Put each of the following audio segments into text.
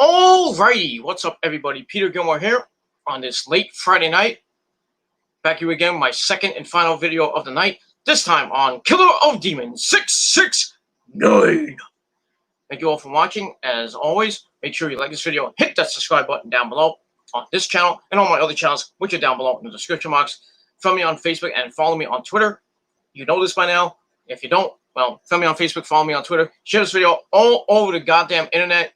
Alrighty, what's up everybody? Peter Gilmore here on this late Friday night. Back here again, my second and final video of the night. This time on Killer of Demons 669. Thank you all for watching. As always, make sure you like this video, hit that subscribe button down below on this channel and all my other channels, which are down below in the description box. Follow me on Facebook and follow me on Twitter. You know this by now. If you don't, well, follow me on Facebook, follow me on Twitter. Share this video all over the goddamn internet.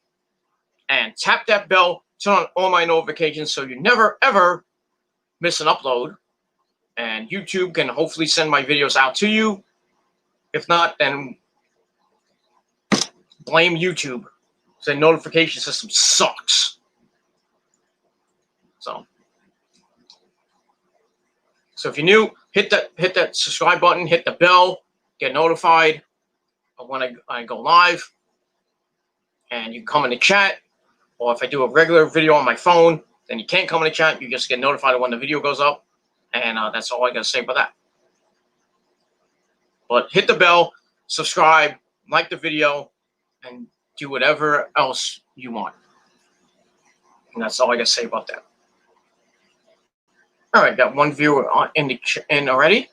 And tap that bell, turn on all my notifications so you never, ever miss an upload. And YouTube can hopefully send my videos out to you. If not, then blame YouTube. The notification system sucks. So if you're new, hit that subscribe button, hit the bell, get notified of when I go live. And you can come in the chat. Or if I do a regular video on my phone, then you can't come in the chat. You just get notified of when the video goes up. And that's all I got to say about that. But hit the bell, subscribe, like the video, and do whatever else you want. And that's all I got to say about that. All right, got one viewer in already.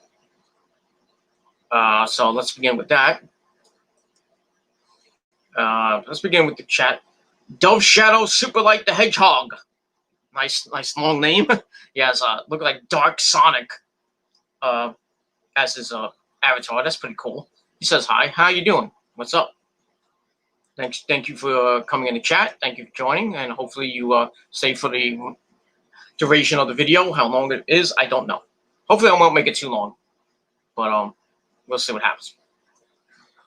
So let's begin with that. Let's begin with the chat. Dove Shadow Superlight the Hedgehog. Nice long name. He has look like Dark Sonic as his avatar. That's pretty cool. He says hi. How you doing? What's up? Thank you for coming in the chat. Thank you for joining, and hopefully you stay for the duration of the video. How long it is, I don't know. Hopefully I won't make it too long, but we'll see what happens.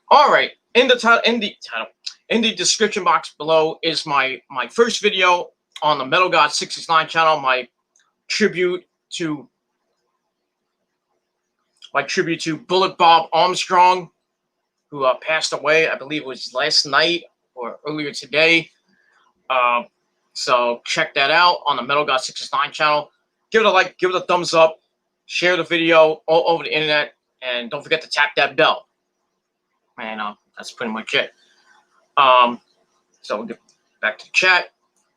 All right, in the description box below is my first video on the Metal God 669 channel, my tribute to Bullet Bob Armstrong, who passed away, I believe it was last night or earlier today. So check that out on the Metal God 669 channel. Give it a like, give it a thumbs up, share the video all over the internet, and don't forget to tap that bell. And that's pretty much it. So we'll get back to the chat.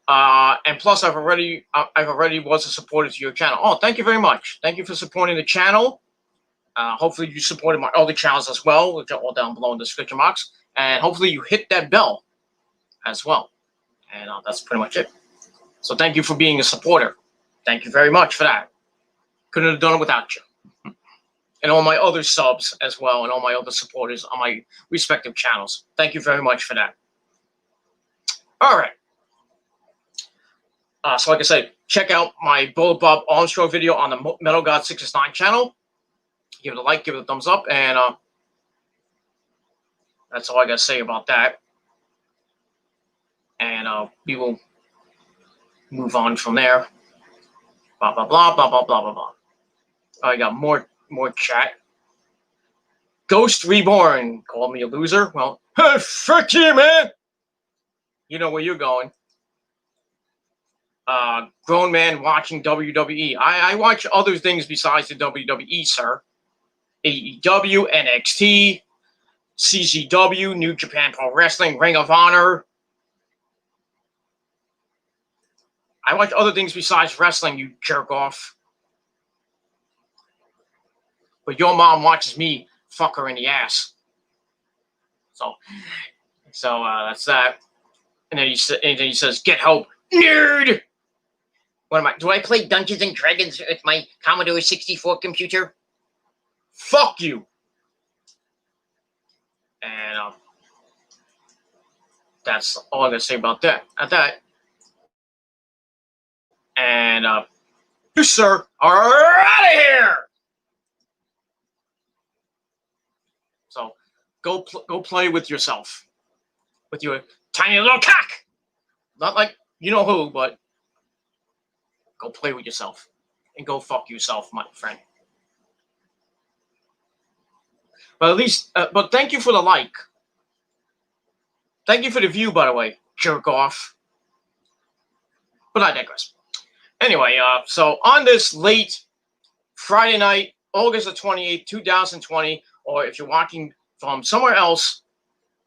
And plus, I've already was a supporter to your channel. Oh, thank you very much. Thank you for supporting the channel. Hopefully you supported my other channels as well, which are all down below in the description box. And hopefully you hit that bell as well. And that's pretty much it. So thank you for being a supporter. Thank you very much for that. Couldn't have done it without you. And all my other subs as well, and all my other supporters on my respective channels. Thank you very much for that. All right. So like I said, check out my Bullet Bob Armstrong video on the Metal God 669 channel. Give it a like, give it a thumbs up, and that's all I got to say about that. And we will move on from there. Blah, blah, blah, blah, blah, blah, blah, blah. I got more chat. Ghost Reborn called me a loser. Well, hey, fuck you, man. You know where you're going. Grown man watching WWE. I watch other things besides the WWE, sir. AEW, NXT, CZW, New Japan Pro Wrestling, Ring of Honor. I watch other things besides wrestling, you jerk off. But your mom watches me fuck her in the ass. So that's that. And then he says, "Get help, nerd." What am I? Do I play Dungeons and Dragons with my Commodore 64 computer? Fuck you. And that's all I'm gonna say about that. And you, sir, are out of here. So go play with yourself, with your tiny little cock. Not like you know who, but go play with yourself and go fuck yourself, my friend. But at least, but thank you for the like. Thank you for the view, by the way, jerk off. But I digress. Anyway, so on this late Friday night, August the 28th, 2020, or if you're watching from somewhere else,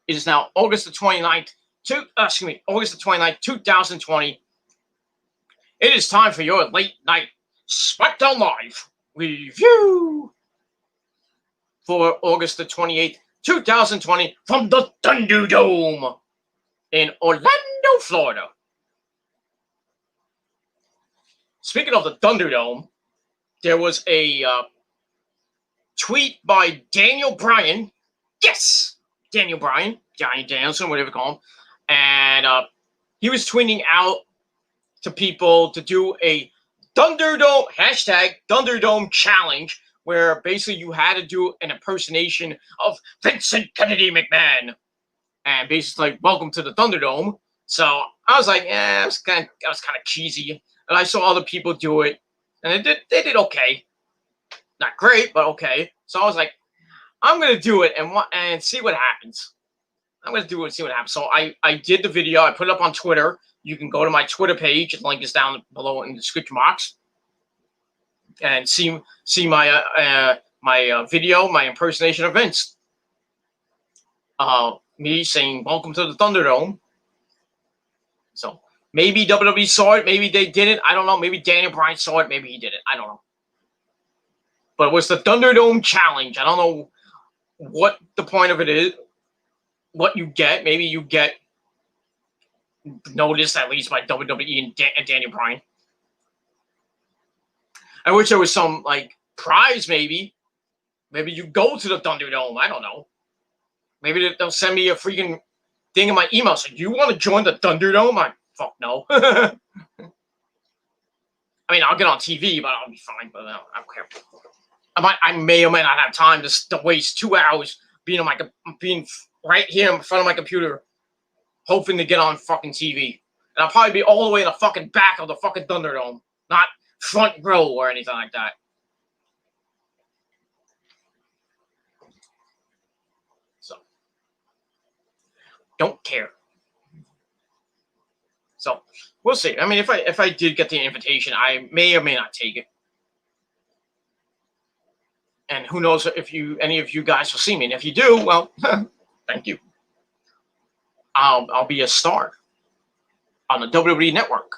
it is now August the 29th, August the 29th, 2020. It is time for your late night Smackdown Live review for August the 28th, 2020 from the Thunderdome in Orlando, Florida. Speaking of the Thunderdome, there was a tweet by Daniel Bryan. Yes, Daniel Bryan, Johnny Danielson, whatever you call him. And he was tweeting out to people to do a Thunderdome, #Thunderdome challenge, where basically you had to do an impersonation of Vincent Kennedy McMahon. And basically, like, welcome to the Thunderdome. So I was like, it was kind of cheesy. And I saw other people do it, and they did okay. Not great, but okay. So I was like, I'm gonna do it and see what happens. I'm gonna do it and see what happens. So I did the video. I put it up on Twitter. You can go to my Twitter page. The link is down below in the description box, and see my video, my impersonation of Vince. Me saying welcome to the Thunderdome. So maybe WWE saw it, maybe they didn't. I don't know. Maybe Daniel Bryan saw it, maybe he didn't. I don't know. But it was the Thunderdome challenge. I don't know what the point of it is, what you get. Maybe you get noticed at least by WWE and Daniel Bryan. I wish there was some like prize, maybe. Maybe you go to the Thunderdome. I don't know. Maybe they'll send me a freaking thing in my email. So you want to join the Thunderdome? Fuck no. I mean, I'll get on TV, but I'll be fine. But I don't care. I may or may not have time to waste 2 hours being right here in front of my computer, hoping to get on fucking TV. And I'll probably be all the way in the fucking back of the fucking Thunderdome, not front row or anything like that. So, don't care. So we'll see. I mean, if I did get the invitation, I may or may not take it. And who knows if any of you guys will see me. And if you do, well, thank you. I'll be a star on the WWE Network.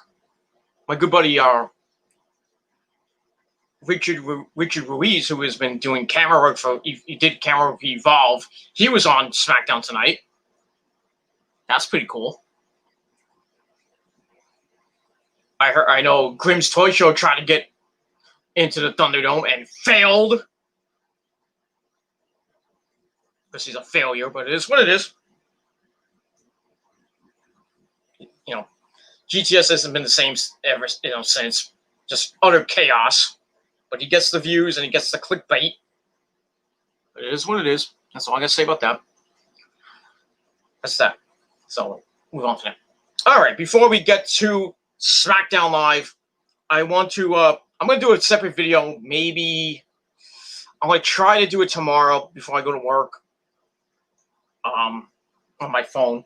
My good buddy Richard Ruiz, who has been doing camera work he did camera work for Evolve. He was on SmackDown tonight. That's pretty cool. I know Grimm's Toy Show tried to get into the Thunderdome and failed. Because he's a failure, but it is what it is. You know, GTS hasn't been the same ever, since. Just utter chaos. But he gets the views and he gets the clickbait. But it is what it is. That's all I got to say about that. That's that. So, move on to that. All right, before we get to SmackDown Live, I want to, I'm going to do a separate video. Maybe I'm going to try to do it tomorrow before I go to work. On my phone,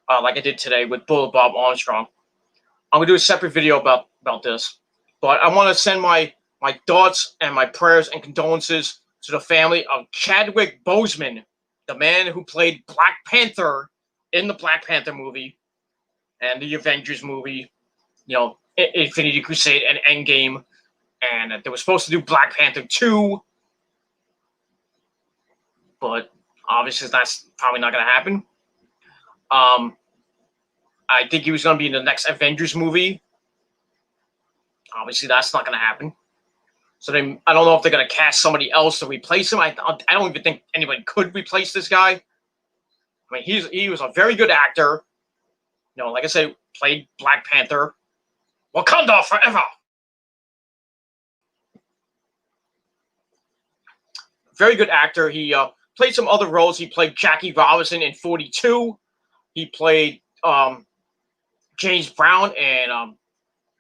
like I did today with Bullet Bob Armstrong. I'm gonna do a separate video about this, but I want to send my thoughts and my prayers and condolences to the family of Chadwick Boseman, the man who played Black Panther in the Black Panther movie and the Avengers movie, Infinity Crusade and Endgame, and they were supposed to do Black Panther 2, but obviously, that's probably not going to happen. I think he was going to be in the next Avengers movie. Obviously, that's not going to happen. So I don't know if they're going to cast somebody else to replace him. I don't even think anybody could replace this guy. I mean, he was a very good actor. Like I said, played Black Panther. Wakanda forever. Very good actor. He played some other roles. He played Jackie Robinson in 42. He played James Brown in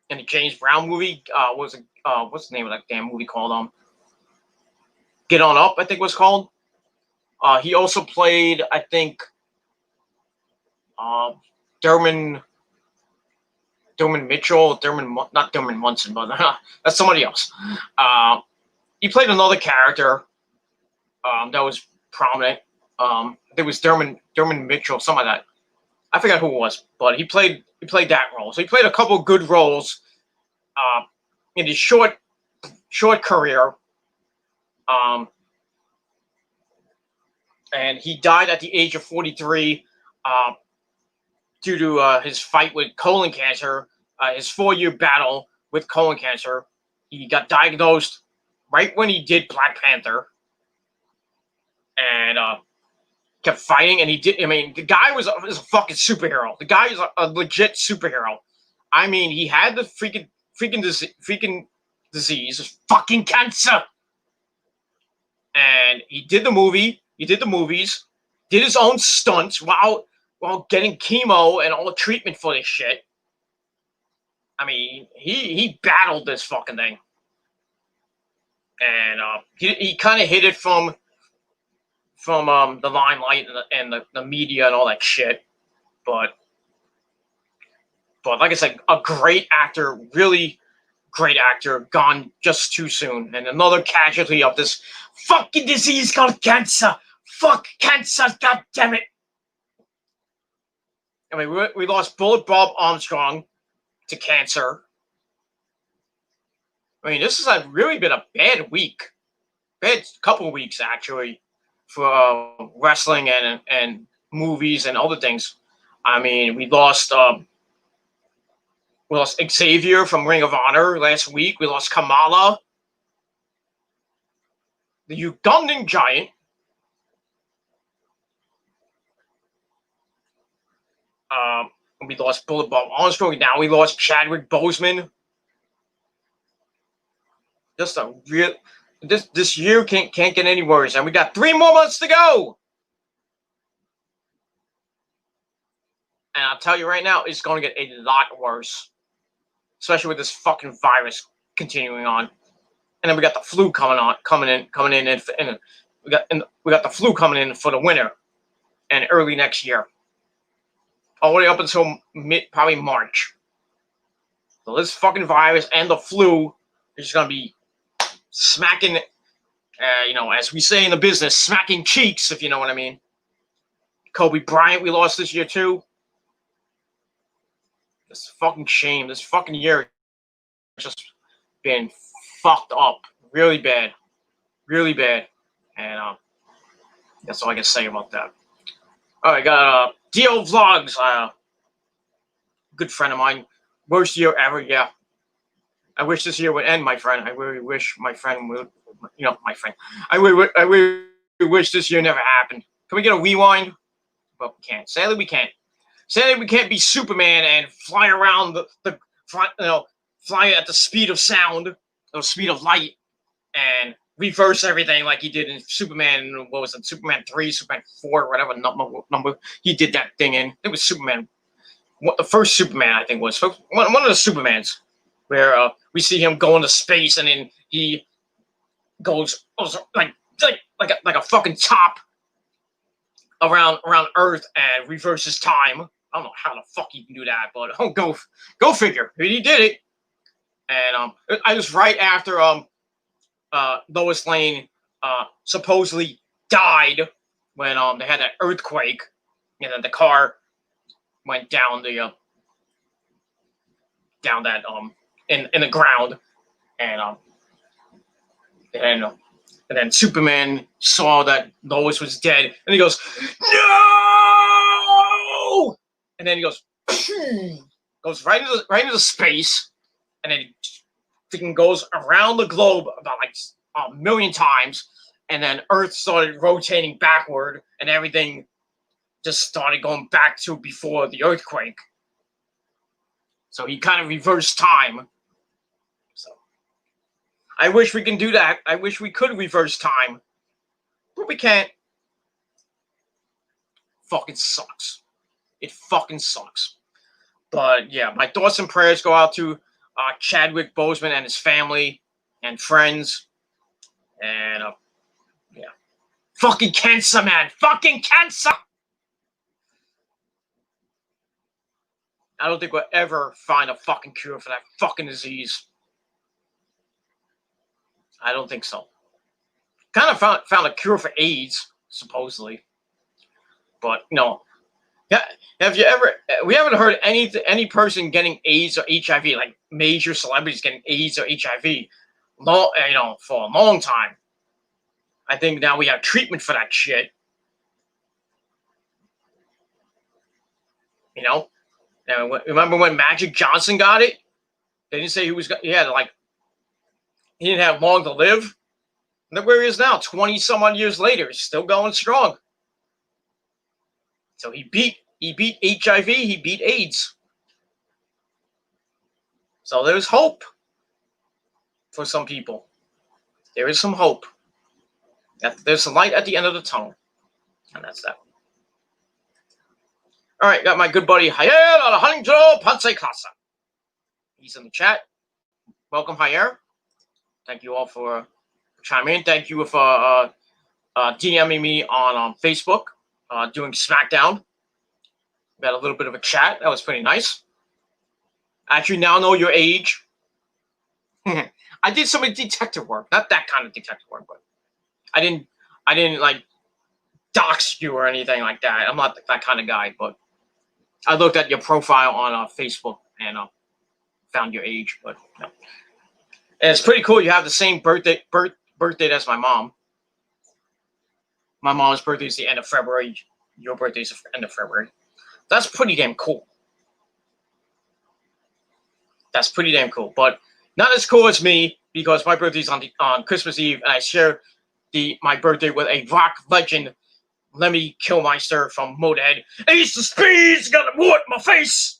the James Brown movie. What's the name of that damn movie called? Get On Up, I think it was called. He also played, I think, Dermot Mitchell. Not Dermot Munson, but that's somebody else. He played another character that was prominent. There was Dermot Mitchell, something like that. I forgot who it was, but he played that role. So he played a couple of good roles in his short career. And he died at the age of 43 due to his fight with colon cancer, his 4-year battle with colon cancer. He got diagnosed right when he did Black Panther, and kept fighting. And he did. I mean, the guy was a fucking superhero. The guy is a legit superhero. I mean, he had the freaking disease, fucking cancer, and he did the movie. He did the movies, did his own stunts while getting chemo and all the treatment for this shit. I mean, he battled this fucking thing, and he kind of hid it from the limelight and the media and all that shit. But like I said, a great actor, really great actor, gone just too soon, and another casualty of this fucking disease called cancer. Fuck cancer, god damn it. I mean, we lost Bullet Bob Armstrong to cancer. I mean, this has really been a bad week. Bad couple of weeks, actually, for wrestling and movies and other things. I mean, we lost Xavier from Ring of Honor last week. We lost Kamala, the Ugandan Giant. We lost Bullet Bob Armstrong. Now we lost Chadwick Boseman. Just a real this year can't get any worse, and we got 3 more months to go. And I'll tell you right now, it's going to get a lot worse, especially with this fucking virus continuing on. And then we got the flu coming in, and we got the flu coming in for the winter and early next year, all the way up until probably March. So this fucking virus and the flu is going to be smacking, as we say in the business, smacking cheeks, if you know what I mean. Kobe Bryant, we lost this year too. This fucking shame. This fucking year has just been fucked up. Really bad. Really bad. And that's all I can say about that. All right, got DL Vlogs. Good friend of mine. Worst year ever, yeah. I wish this year would end, my friend. I really wish my friend would, my friend. I really wish this year never happened. Can we get a rewind? But we can't. Sadly, we can't. Sadly, we can't be Superman and fly around fly at the speed of sound, or speed of light, and reverse everything like he did in Superman. What was it? Superman 3, Superman 4, whatever number he did that thing in. It was Superman. The first Superman, I think, was one of the Supermans, where we see him go into space, and then he goes like a fucking top around Earth and reverses time. I don't know how the fuck he can do that, but go figure. He did it, and I was right after Lois Lane supposedly died when they had that earthquake, and then the car went down the in the ground, and then Superman saw that Lois was dead, and he goes, "No!" And then he goes right into space, and then he goes around the globe about like a million times, and then Earth started rotating backward, and everything just started going back to before the earthquake. So he kind of reversed time. So I wish we can do that. I wish we could reverse time, but we can't. Fucking sucks. It fucking sucks. But yeah, my thoughts and prayers go out to Chadwick Boseman and his family and friends. And yeah, fucking cancer, man. Fucking cancer. I don't think we'll ever find a fucking cure for that fucking disease. I don't think so. Kind of found a cure for AIDS, supposedly. But, yeah, Have you ever? We haven't heard any person getting AIDS or HIV, like major celebrities getting AIDS or HIV, for a long time. I think now we have treatment for that shit. You know, now, remember when Magic Johnson got it? They didn't say he had like he didn't have long to live. Look where he is now, 20 some odd years later, he's still going strong. So he beat HIV, he beat AIDS. So there's hope for some people. There is some hope. There's a light at the end of the tunnel. And that's that. All right, got my good buddy Javier Alejandro Ponce Casa. He's in the chat. Welcome, Javier. Thank you all for chiming in. Thank you for DMing me on Facebook doing Smackdown. We had a little bit of a chat. That was pretty nice. I actually now know your age. I did some detective work. Not that kind of detective work, but I didn't like dox you or anything like that. I'm not that kind of guy, but I looked at your profile on Facebook and found your age. But no. And it's pretty cool. You have the same birth date as my mom. My mom's birthday is the end of February. Your birthday is the end of February. That's pretty damn cool. That's pretty damn cool. But not as cool as me, because my birthday's on Christmas Eve, and I share my birthday with a rock legend, Lemmy Kilmister from Motorhead. Ace of Spades, got a wart in my face.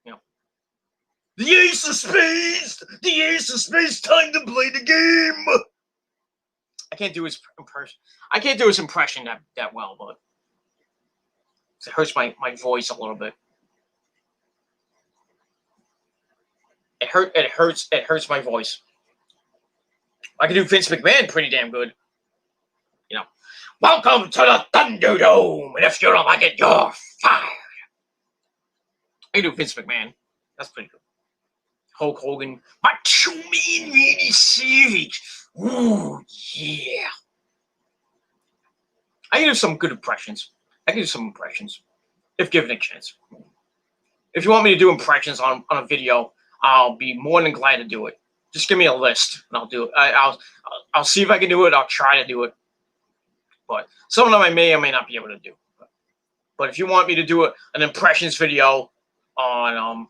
You know, the Ace of Spades, time to play the game. I can't do his impression that well, but it hurts my voice a little bit. It hurts my voice. I can do Vince McMahon pretty damn good. You know, welcome to the Thunderdome, and if you don't like it, you're fired. I can do Vince McMahon. That's pretty good. Hulk Hogan, Macho Man Randy Savage. Ooh, yeah. I can do some good impressions. If given a chance. If you want me to do impressions on a video, I'll be more than glad to do it. Just give me a list, and I'll do it. I'll see if I can do it. I'll try to do it. But some of them I may or may not be able to do. But if you want me to do an impressions video on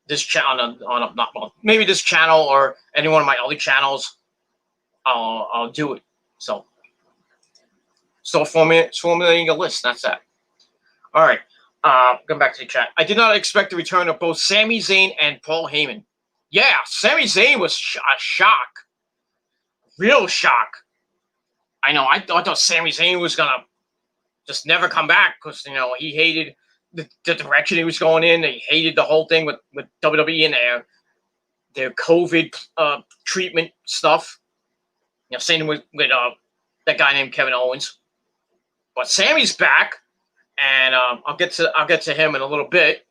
this channel, maybe this channel or any one of my other channels, I'll do it. So formulating a list. That's that. All right. Going back to the chat. I did not expect the return of both Sami Zayn and Paul Heyman. Yeah, Sami Zayn was a shock. Real shock. I know. I thought Sami Zayn was going to just never come back because, he hated the direction he was going in. He hated the whole thing with WWE and their COVID treatment stuff. Same with that guy named Kevin Owens. But Sammy's back. And I'll get to him in a little bit.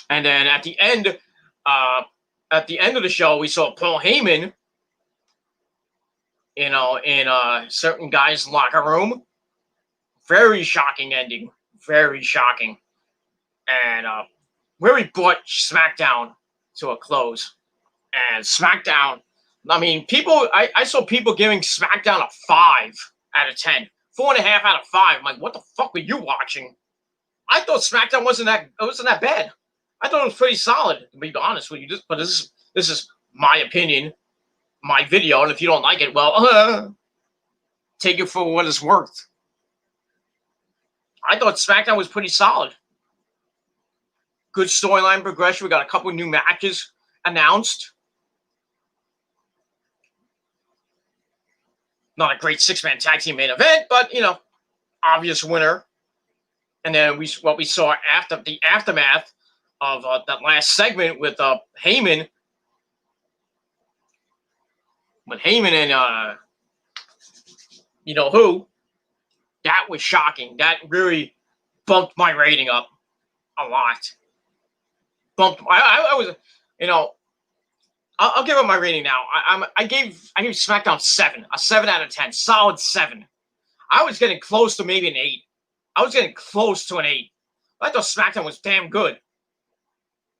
And then at the end of the show, we saw Paul Heyman, in a certain guy's locker room. Very shocking ending. Very shocking. And where he brought SmackDown to a close. And SmackDown, I mean, I saw people giving SmackDown a 5 out of 10. 4.5 out of 5. I'm like, what the fuck were you watching? I thought SmackDown wasn't that bad. I thought it was pretty solid, to be honest with you. But this is my opinion, my video, and if you don't like it, well, take it for what it's worth. I thought SmackDown was pretty solid. Good storyline progression. We got a couple of new matches announced. Not a great 6-man tag team main event, but, obvious winner. And then what we saw after the aftermath of that last segment with Heyman. With Heyman and who. That was shocking. That really bumped my rating up a lot. I was, I'll give it my rating now. I gave SmackDown 7, a 7 out of 10, solid 7. I was getting close to maybe an 8. I was getting close to an 8. I thought SmackDown was damn good.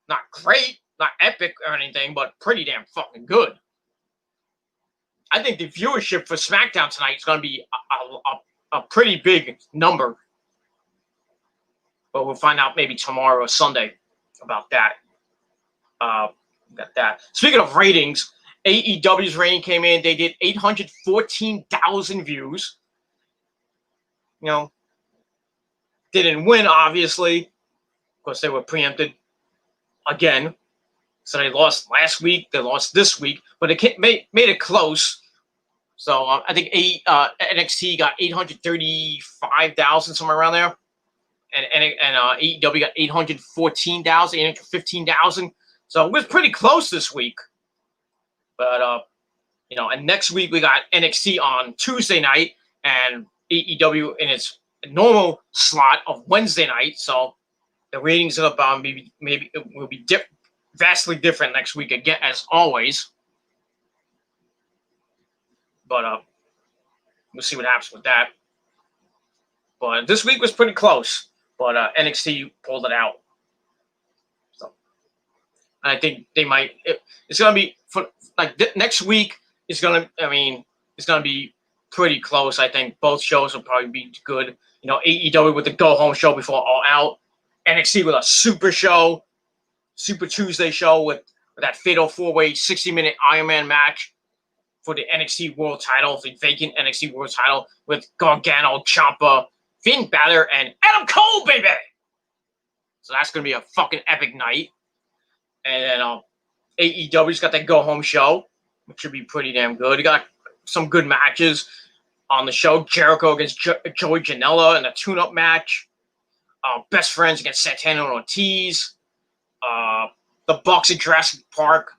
Not great, not epic or anything, but pretty damn fucking good. I think the viewership for SmackDown tonight is going to be a pretty big number. But we'll find out maybe tomorrow or Sunday about that. Got that. Speaking of ratings, AEW's rating came in. They did 814,000 views. You know, didn't win, obviously, because they were preempted again. So they lost last week. They lost this week, but it made it close. So I think NXT got 835,000, somewhere around there, and AEW got 814,000, 815,000. So it was pretty close this week. But and next week we got NXT on Tuesday night and AEW in its normal slot of Wednesday night. So the ratings of maybe it will be vastly different next week again, as always. But we'll see what happens with that. But this week was pretty close. But NXT pulled it out. So I think they might. It's gonna be next week. It's gonna be pretty close. I think both shows will probably be good. AEW with the go home show before All Out. NXT with a Super Tuesday show with that fatal 4-way 60-minute Iron Man match for the NXT World Title, the vacant NXT World Title with Gargano, Ciampa, Finn Balor, and Adam Cole, baby. So that's gonna be a fucking epic night. And then AEW's got that go home show, which should be pretty damn good. You got some good matches on the show. Jericho against Joey Janela in a tune-up match. Best Friends against Santana and Ortiz. The Bucks in Jurassic Park.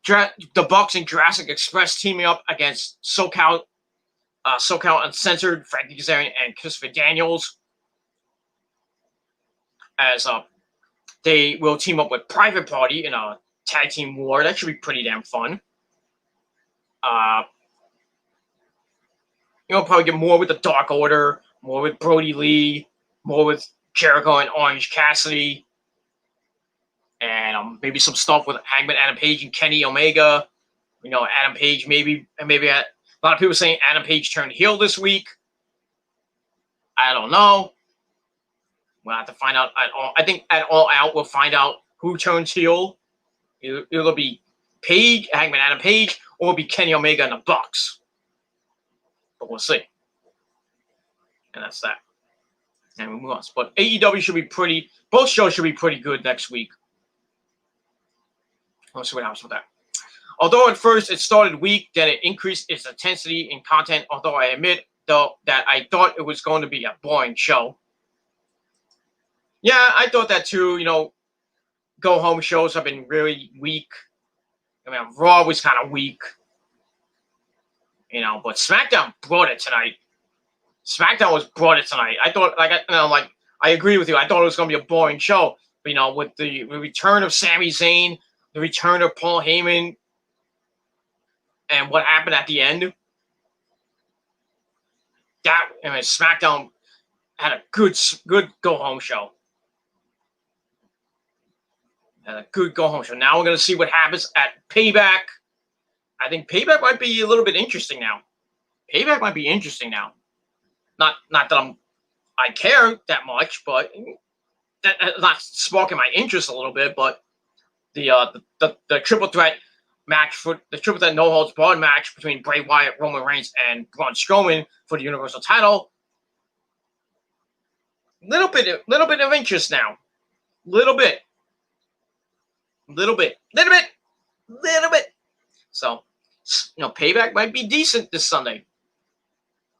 The Bucks and Jurassic Express teaming up against SoCal Uncensored, Frankie Kazarian and Christopher Daniels. As they will team up with Private Party in a tag team war. That should be pretty damn fun. Probably get more with the Dark Order, more with Brody Lee, more with Jericho and Orange Cassidy, and maybe some stuff with Hangman Adam Page and Kenny Omega. Adam Page maybe a lot of people saying Adam Page turned heel this week. I don't know. We'll have to find out at all. I think at All Out we'll find out who turns heel. It'll be Page, Hangman Adam Page, or it'll be Kenny Omega and the Bucks. But we'll see. And that's that. And we move on. But AEW should be both shows should be pretty good next week. We'll see what happens with that. Although at first it started weak, then it increased its intensity in content. Although I admit, though, that I thought it was going to be a boring show. Yeah, I thought that too. Go home shows have been really weak. Raw was kind of weak. But SmackDown brought it tonight. I thought, I agree with you. I thought it was going to be a boring show. With the return of Sami Zayn, the return of Paul Heyman, and what happened at the end, SmackDown had a good go home show. Now we're going to see what happens at Payback. I think Payback might be a little bit interesting now. Not that I care that much, but that's sparking my interest a little bit. But the triple threat match the triple threat no holds barred match between Bray Wyatt, Roman Reigns, and Braun Strowman for the Universal title. Little bit of interest now. Little bit. So, Payback might be decent this Sunday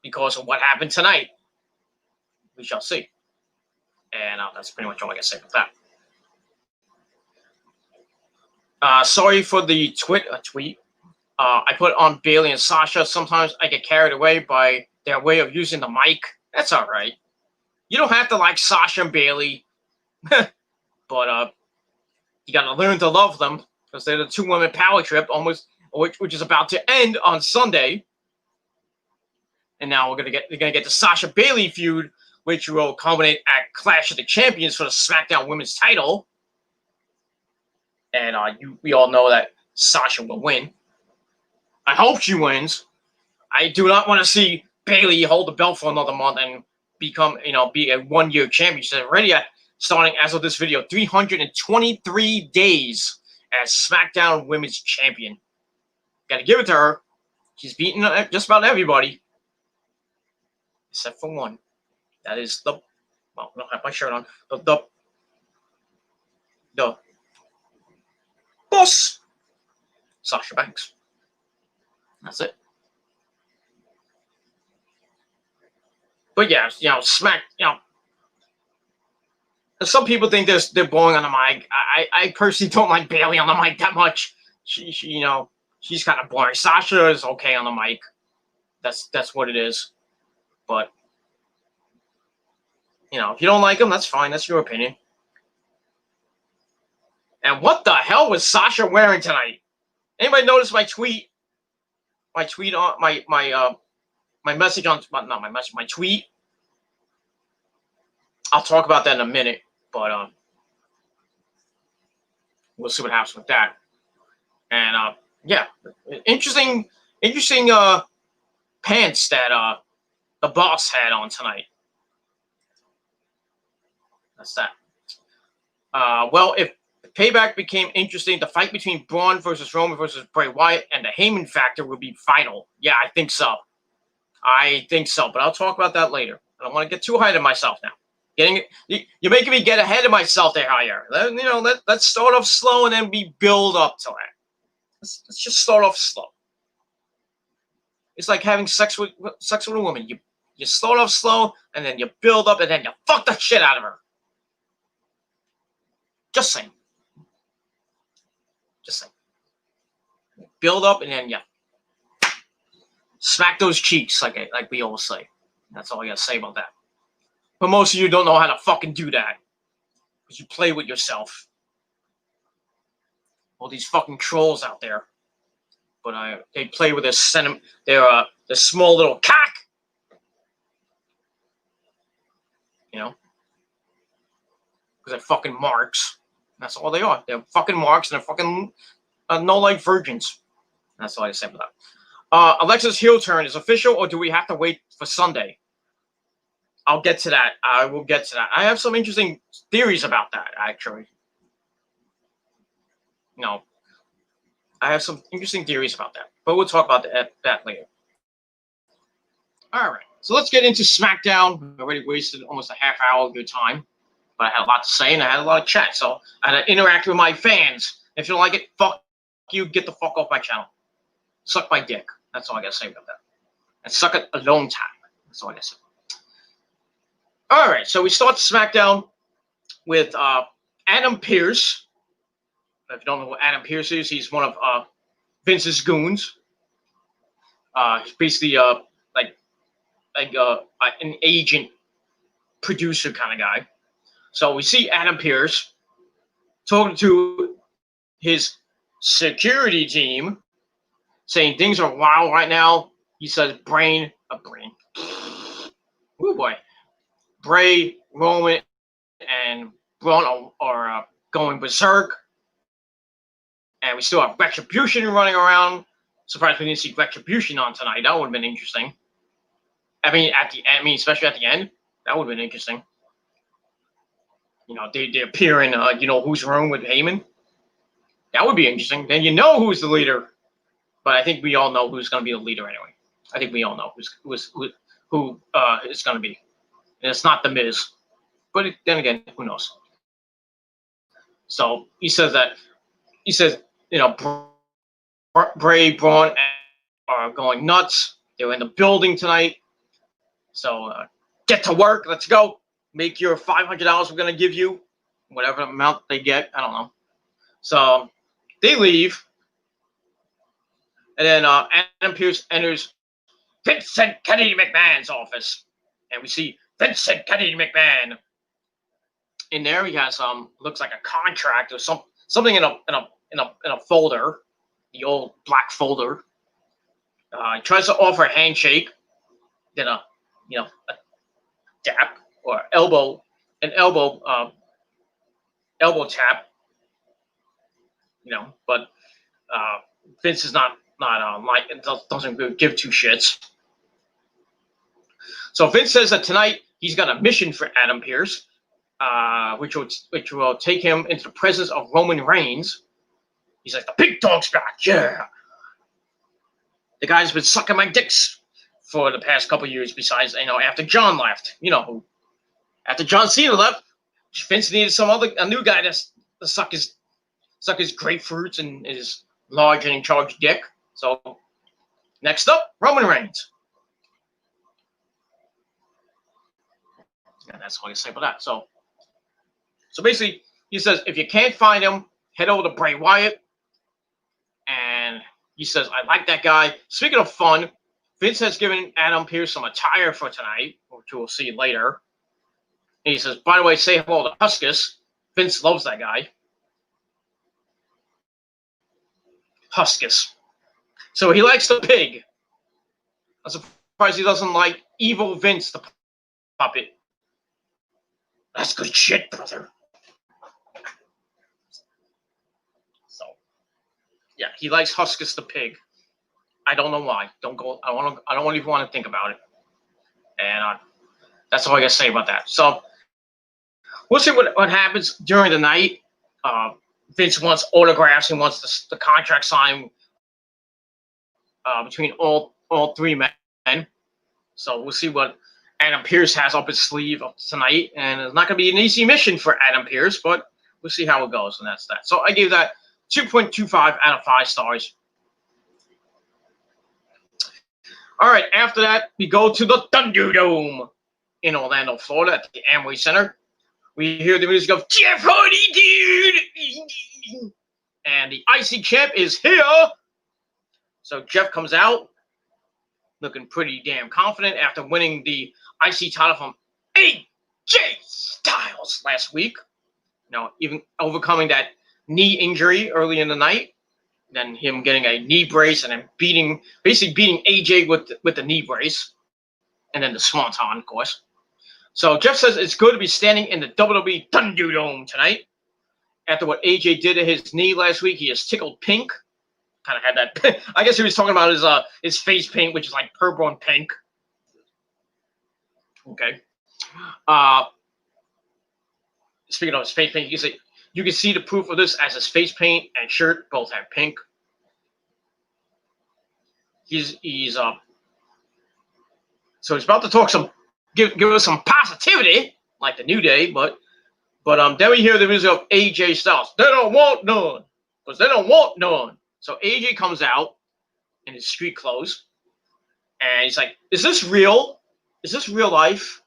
because of what happened tonight. We shall see. And that's pretty much all I can say about that. Sorry for the tweet. I put on Bayley and Sasha. Sometimes I get carried away by their way of using the mic. That's all right. You don't have to like Sasha and Bayley, but you got to learn to love them. because they're the two-women power trip, which is about to end on Sunday. And now we're gonna get the Sasha Bailey feud, which will culminate at Clash of the Champions for the SmackDown Women's title. And we all know that Sasha will win. I hope she wins. I do not want to see Bailey hold the belt for another month and be a one-year champion. She's already starting as of this video, 323 days as SmackDown Women's Champion. Got to give it to her. She's beaten just about everybody, except for one. That is I don't have my shirt on. The boss, Sasha Banks. That's it. But yeah, some people think they're boring on the mic. I personally don't like Bailey on the mic that much. She's kind of boring. Sasha is okay on the mic. That's what it is. But if you don't like him, that's fine. That's your opinion. And what the hell was Sasha wearing tonight? Anybody notice my tweet? My tweet on my message on not my message, my tweet. I'll talk about that in a minute, but we'll see what happens with that. And yeah, interesting pants that the boss had on tonight. That's that. Well, if Payback became interesting, the fight between Braun versus Roman versus Bray Wyatt and the Heyman factor would be vital. Yeah, I think so. But I'll talk about that later. I don't want to get too ahead of myself now. You're making me get ahead of myself there, Javier. Let's start off slow and then we build up to that. Let's just start off slow. It's like having sex with a woman. You start off slow and then you build up and then you fuck the shit out of her. Just saying. Build up and then you smack those cheeks like we always say. That's all I gotta say about that. But most of you don't know how to fucking do that. Because you play with yourself. All these fucking trolls out there. But they play with their small little cock. Because they're fucking marks. That's all they are. They're fucking marks and they're fucking no-life virgins. That's all I say about that. Alexa's heel turn is official, or do we have to wait for Sunday? I'll get to that. I will get to that. I have some interesting theories about that, actually. I have some interesting theories about that. But we'll talk about that later. All right. So let's get into SmackDown. I already wasted almost a half hour of your time. But I had a lot to say, and I had a lot of chat. So I had to interact with my fans. If you don't like it, fuck you. Get the fuck off my channel. Suck my dick. That's all I got to say about that. And suck it alone time. That's all I got to say. All right. So we start SmackDown with Adam Pearce. If you don't know what Adam Pearce is, he's one of Vince's goons. He's basically an agent, producer kind of guy. So we see Adam Pearce talking to his security team, saying things are wild right now. He says oh boy. Bray, Roman, and Braun are going berserk. And we still have Retribution running around. Surprised we didn't see Retribution on tonight. That would have been interesting. Especially at the end. That would have been interesting. They appear in who's wrong with Heyman. That would be interesting. Then who's the leader. But I think we all know who's going to be the leader anyway. I think we all know who is going to be. And it's not The Miz. But then again, who knows? So he says, Bray, Braun are going nuts. They're in the building tonight. So get to work. Let's go. Make your $500 we're going to give you. Whatever amount they get. I don't know. So they leave. And then Adam Pearce enters Vincent Kennedy McMahon's office. And we see Vincent Kennedy McMahon. In there, he has looks like a contract or something in in a folder, the old black folder. He tries to offer a handshake, then a tap or elbow tap. But Vince is not like doesn't give two shits. So Vince says that tonight he's got a mission for Adam Pearce, which will take him into the presence of Roman Reigns. He's like, the big dog's back, yeah. The guy's been sucking my dicks for the past couple of years. Besides, after John left, after John Cena left, Vince needed a new guy to suck his grapefruits and his large and in charge dick. So next up, Roman Reigns. And that's all I can say about that. So basically, he says, if you can't find him, head over to Bray Wyatt. And he says, I like that guy. Speaking of fun, Vince has given Adam Pearce some attire for tonight, which we'll see later. And he says, by the way, say hello to Huskus. Vince loves that guy. Huskus. So he likes the pig. I'm surprised he doesn't like evil Vince, the puppet. That's good shit, brother. So, yeah, he likes Huskus the pig. I don't know why. I don't even want to think about it. And that's all I got to say about that. So, we'll see what happens during the night. Vince wants autographs. He wants the contract signed between all three men. So we'll see what Adam Pearce has up his sleeve tonight. And it's not going to be an easy mission for Adam Pearce, but we'll see how it goes. And that's that. So I gave that 2.25 out of 5 stars. All right, after that, we go to the Thunderdome in Orlando, Florida at the Amway Center. We hear the music of Jeff Hardy, dude! And the IC champ is here. So Jeff comes out looking pretty damn confident after winning the IC title from AJ Styles last week. Even overcoming that knee injury early in the night. Then him getting a knee brace and then basically beating AJ with the knee brace. And then the Swanton, of course. So Jeff says it's good to be standing in the WWE Thunderdome tonight. After what AJ did to his knee last week, he is tickled pink. Kind of had that. I guess he was talking about his face paint, which is like purple and pink. Okay. Speaking of his face paint, you can see the proof of this as his face paint and shirt both have pink. So he's about to talk give us some positivity, like the New Day, but then we hear the music of AJ Styles. They don't want none, because they don't want none. So AJ comes out in his street clothes, and he's like, is this real? Is this real life?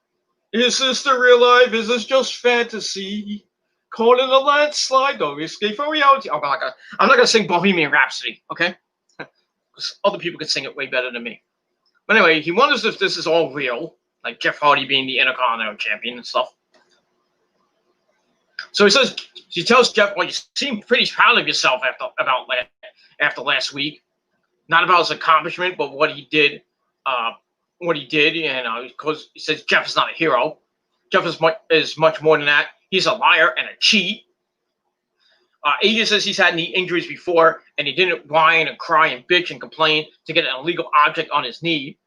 Is this the real life? Is this just fantasy? Caught in a landslide, don't escape from reality. Oh, God, I'm not going to sing Bohemian Rhapsody, okay? Because other people can sing it way better than me. But anyway, he wonders if this is all real, like Jeff Hardy being the Intercontinental Champion and stuff. So he tells Jeff, well, you seem pretty proud of yourself after last week. Not about his accomplishment, but what he did. Because he says Jeff is not a hero. Jeff is much more than that. He's a liar and a cheat. AJ says he's had knee injuries before, and he didn't whine and cry and bitch and complain to get an illegal object on his knee.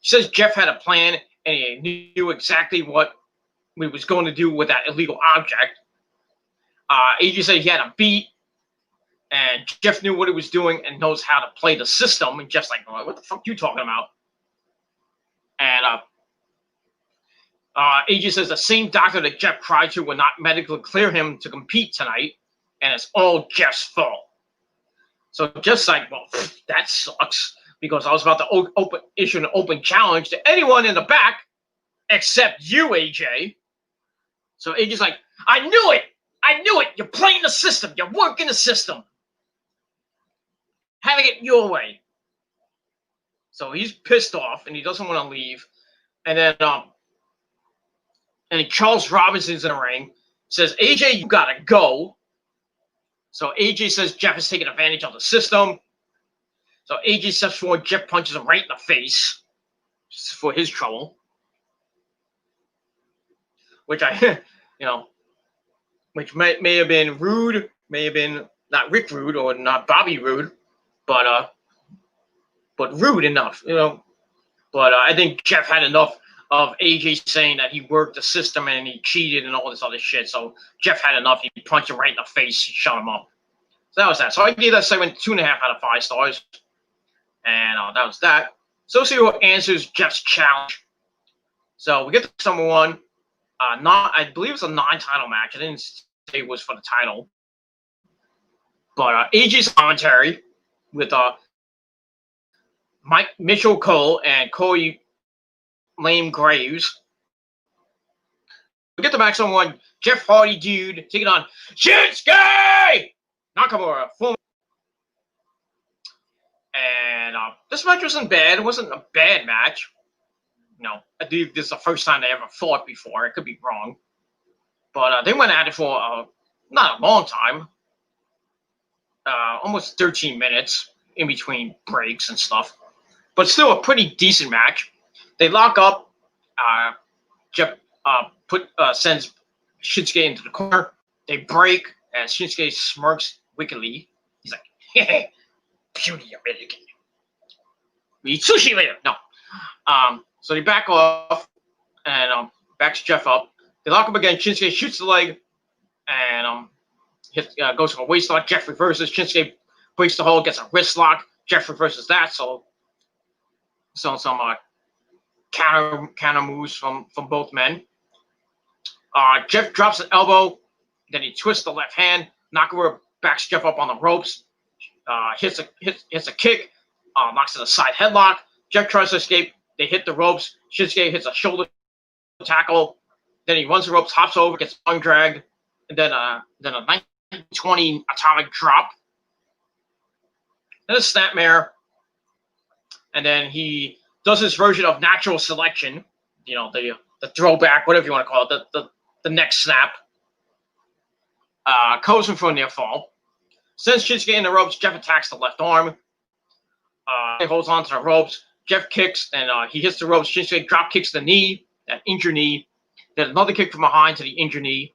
He says Jeff had a plan, and he knew exactly what we was going to do with that illegal object. AJ said he had a beat, and Jeff knew what he was doing and knows how to play the system. And Jeff's like, what the fuck are you talking about? And AJ says the same doctor that Jeff cried to will not medically clear him to compete tonight, and it's all Jeff's fault. So Jeff's like, well, that sucks, because I was about to issue an open challenge to anyone in the back except you, AJ. So AJ's like, I knew it. You're playing the system. You're working the system. Having it your way. So he's pissed off, and he doesn't want to leave. And then Charles Robinson's in the ring, says, AJ, you got to go. So AJ says Jeff is taking advantage of the system. So AJ steps forward, Jeff punches him right in the face for his trouble. Which which may have been rude, may have been not Rick rude or not Bobby rude, but rude enough, But I think Jeff had enough of AJ saying that he worked the system and he cheated and all this other shit. So Jeff had enough. He punched him right in the face, shut him up. So that was that. So I gave that segment 2.5 out of 5 stars. And that was that. So see who answers Jeff's challenge. So we get to number one. I believe it's a non-title match. I didn't say it was for the title. But AJ's commentary with Mike Mitchell Cole and Corey Lame Graves. We get the match number one. Jeff Hardy dude taking on Shinsuke Nakamura. And this match wasn't bad. It wasn't a bad match. I believe this is the first time they ever fought before. I could be wrong. But they went at it for not a long time. Almost 13 minutes in between breaks and stuff. But still a pretty decent match. They lock up. Jeff sends Shinsuke into the corner. They break, and Shinsuke smirks wickedly. He's like, hey, beauty American. We eat sushi later. No. So they back off and backs Jeff up. They lock up again. Shinsuke shoots the leg and goes for a waist lock. Jeff reverses. Shinsuke breaks the hold, gets a wrist lock. Jeff reverses that. So some counter moves from both men. Jeff drops an elbow. Then he twists the left hand. Nakamura backs Jeff up on the ropes. Hits a kick. Knocks in a side headlock. Jeff tries to escape. They hit the ropes. Shinsuke hits a shoulder tackle. Then he runs the ropes, hops over, gets undragged, and then a 1920 atomic drop. Then a snapmare. And then he does his version of natural selection. The throwback, whatever you want to call it, the neck snap. Comes him for a near fall. Sends Shinsuke in the ropes. Jeff attacks the left arm. He holds on to the ropes. Jeff kicks, and he hits the ropes. Shinsuke drop kicks the knee, that injured knee. Then another kick from behind to the injured knee.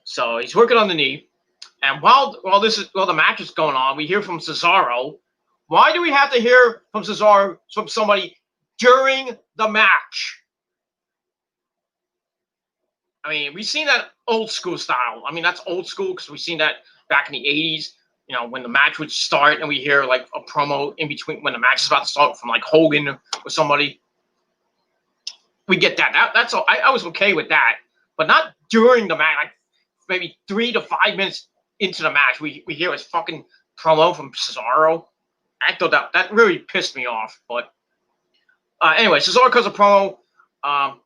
So he's working on the knee. And while the match is going on, we hear from Cesaro. Why do we have to hear from Cesaro from somebody during the match? I mean, we've seen that old school style. I mean, that's old school because we've seen that back in the 80s. When the match would start and we hear like a promo in between when the match is about to start from like Hogan or somebody. We get that. That's all. I was okay with that, but not during the match. Like maybe 3 to 5 minutes into the match, we hear his fucking promo from Cesaro. I thought that really pissed me off. But anyway, Cesaro cuts a promo. Who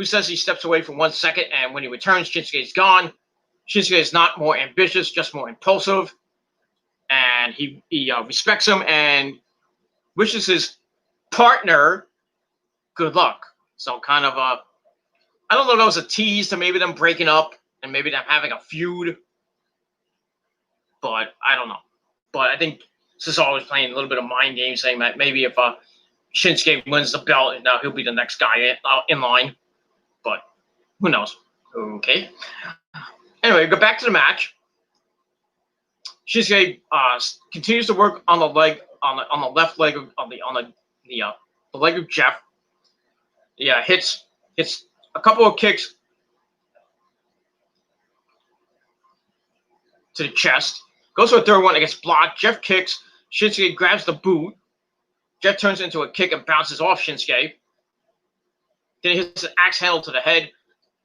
says he steps away for 1 second, and when he returns, Shinsuke's gone. Shinsuke is not more ambitious, just more impulsive. And he respects him and wishes his partner good luck. So kind of I don't know if that was a tease to maybe them breaking up and maybe them having a feud. But I don't know. But I think Cesaro was playing a little bit of mind game, saying that maybe if Shinsuke wins the belt, now he'll be the next guy in line. But who knows? Okay. Anyway, go back to the match. Shinsuke continues to work on the leg, on the left leg of the leg of Jeff. Yeah, hits a couple of kicks to the chest. Goes for a third one. It gets blocked. Jeff kicks. Shinsuke grabs the boot. Jeff turns into a kick and bounces off Shinsuke. Then he hits an axe handle to the head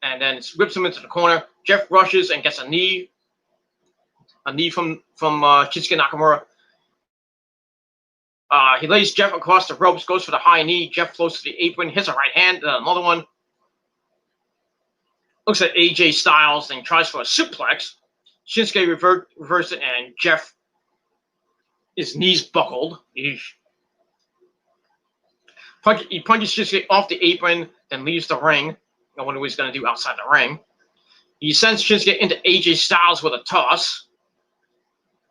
and then whips him into the corner. Jeff rushes and gets a knee from Shinsuke Nakamura. He lays Jeff across the ropes, goes for the high knee. Jeff floats to the apron, hits a right hand, then another one. Looks at AJ Styles and tries for a suplex. Shinsuke reversed it, and Jeff, his knees buckled. He punches Shinsuke off the apron, then leaves the ring. I wonder what he's going to do outside the ring. He sends Shinsuke into AJ Styles with a toss.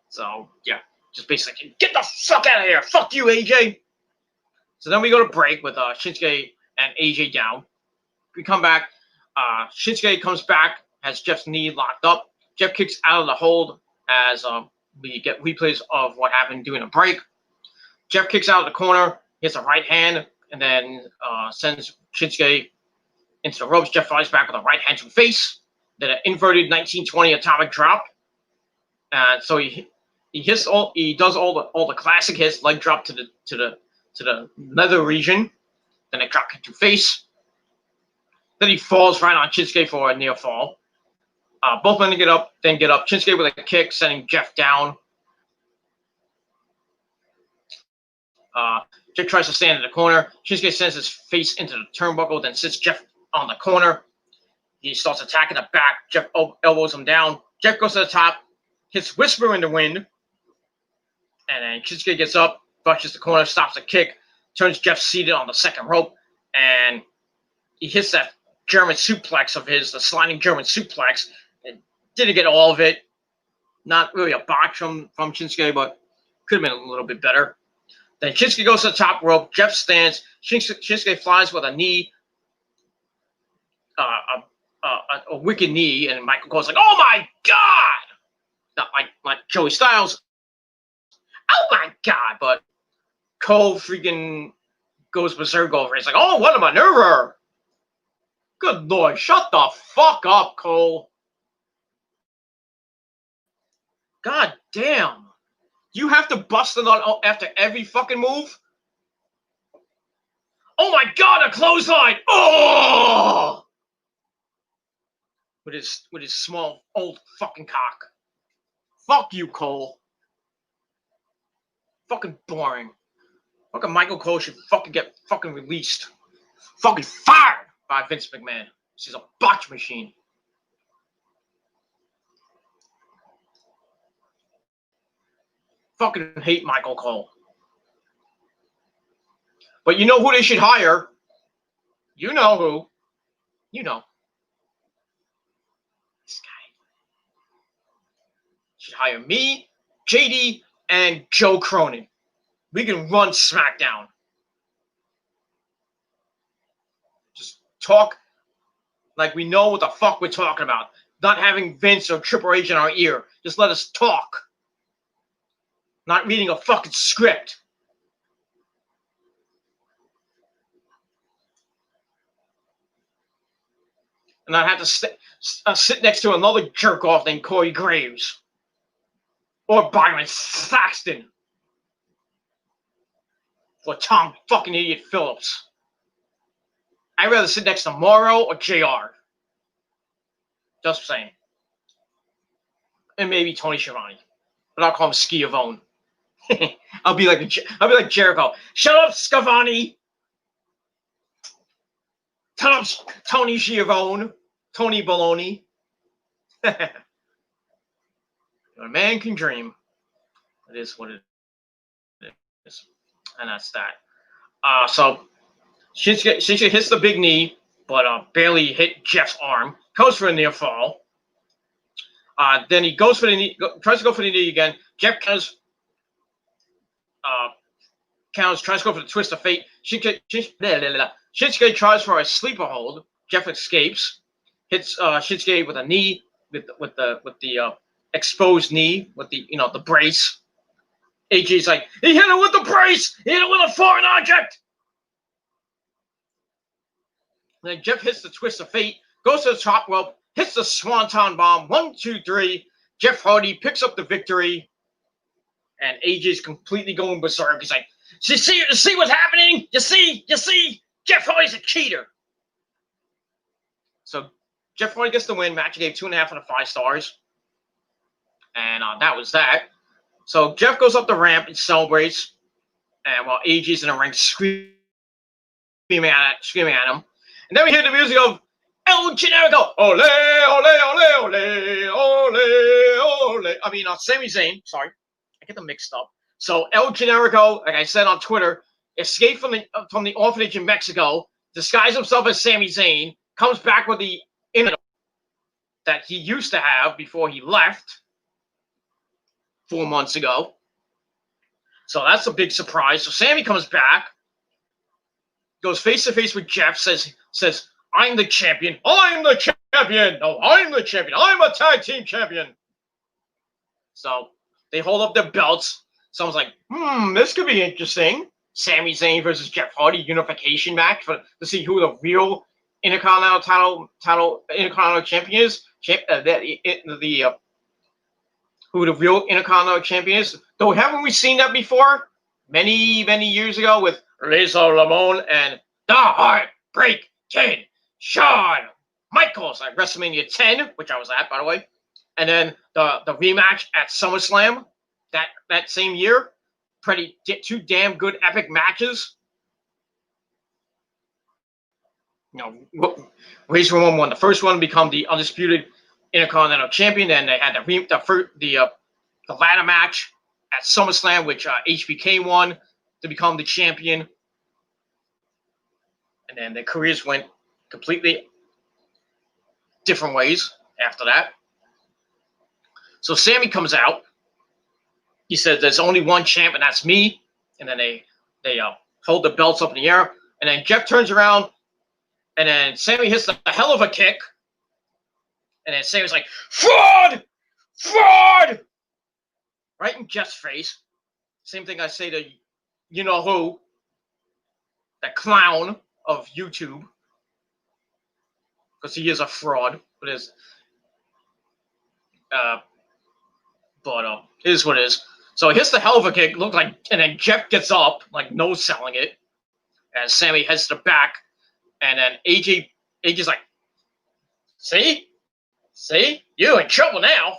So, yeah, just basically, get the fuck out of here. Fuck you, AJ. So then we go to break with Shinsuke and AJ down. We come back. Shinsuke comes back, has Jeff's knee locked up. Jeff kicks out of the hold as we get replays of what happened during a break. Jeff kicks out of the corner, hits a right hand, and then sends Shinsuke into the ropes. Jeff flies back with a right hand to face. Then an inverted 1920 atomic drop. And so he does all the classic hits, leg drop to the nether region. Then a drop kick to face. Then he falls right on Shinsuke for a near fall. Both men get up. Shinsuke with a kick, sending Jeff down. Jeff tries to stand in the corner. Shinsuke sends his face into the turnbuckle, then sits Jeff on the corner. He starts attacking the back. Jeff elbows him down. Jeff goes to the top, hits Whisper in the wind. And then Shinsuke gets up, brushes the corner, stops the kick, turns Jeff seated on the second rope, and he hits that German suplex of his, the sliding German suplex. And didn't get all of it. Not really a botch from Shinsuke, but could have been a little bit better. Then Shinsuke goes to the top rope. Jeff stands. Shinsuke flies with a knee, a wicked knee, and Michael Cole's like, "Oh my God!" Not like Joey Styles. Oh my God! But Cole freaking goes berserk over it. He's like, "Oh, what a maneuver!" Good Lord, shut the fuck up, Cole. God damn. You have to bust a nut after every fucking move? Oh my God, a clothesline! Oh! With his small old fucking cock. Fuck you, Cole. Fucking boring. Fucking Michael Cole should fucking get fucking released. Fucking fired by Vince McMahon. This is a botch machine. Fucking hate Michael Cole. But you know who they should hire? You know who. You know. This guy. Should hire me, JD, and Joe Cronin. We can run Smackdown. Just talk like we know what the fuck we're talking about. Not having Vince or Triple H in our ear. Just let us talk. Not reading a fucking script. And I have to sit next to another jerk off named Corey Graves. Or Byron Saxton. Or Tom fucking idiot Phillips. I'd rather sit next to Morrow or JR. Just saying. And maybe Tony Schiavone. But I'll call him Schiavone. I'll be like Jericho. Shut up, Schiavone. Tony Schiavone. Tony Baloney. A man can dream. It is what it is. And that's that. So Shinsuke hits the big knee, but barely hit Jeff's arm. Goes for a near fall. Then he goes for the knee, tries to go for the knee again. Jeff counters, tries to go for the twist of fate. Shinsuke tries for a sleeper hold. Jeff escapes, hits Shinsuke with a knee, with the exposed knee, with the brace. AJ's like, he hit it with the brace. He hit it with a foreign object. And then Jeff hits the twist of fate, goes to the top rope, hits the swanton bomb. 1, 2, 3. Jeff Hardy picks up the victory. And AJ's completely going berserk. He's like, you see what's happening? You see? Jeff Hardy's a cheater. So Jeff Hardy gets the win. Match gave 2.5 out of 5 stars. And that was that. So Jeff goes up the ramp and celebrates. And while AJ's in the ring screaming at him. And then we hear the music of El Generico. Ole, ole, ole, ole, ole, ole. I mean, Sami Zayn. Sorry. I get them mixed up. So El Generico, like I said on Twitter, escaped from the orphanage in Mexico, disguised himself as Sami Zayn, comes back with the internet, that he used to have before he left 4 months ago. So that's a big surprise. So Sammy comes back, goes face to face with Jeff, says, I'm the champion. I'm the champion. No, I'm the champion. I'm a tag team champion. So they hold up their belts. Someone's like, this could be interesting. Sami Zayn versus Jeff Hardy unification match to see who the real Intercontinental champion is. Who the real Intercontinental champion is. Though haven't we seen that before? Many, many years ago with Razor Ramon and the Heartbreak Kid, Shawn Michaels at WrestleMania 10, which I was at, by the way. And then the rematch at SummerSlam that same year. Two damn good epic matches. Razor Ramon won the first one to become the undisputed Intercontinental champion. Then they had the ladder match at SummerSlam, which HBK won to become the champion. And then their careers went completely different ways after that. So Sammy comes out. He says, there's only one champ, and that's me. And then they hold the belts up in the air. And then Jeff turns around, and then Sammy hits the hell of a kick. And then Sammy's like, fraud! Fraud! Right in Jeff's face. Same thing I say to you-know-who. The clown of YouTube. Because he is a fraud. But it is what it is. So he hits the hell of a kick, and then Jeff gets up, like no-selling it. And Sammy heads to the back. And then AJ's like, see? You're in trouble now.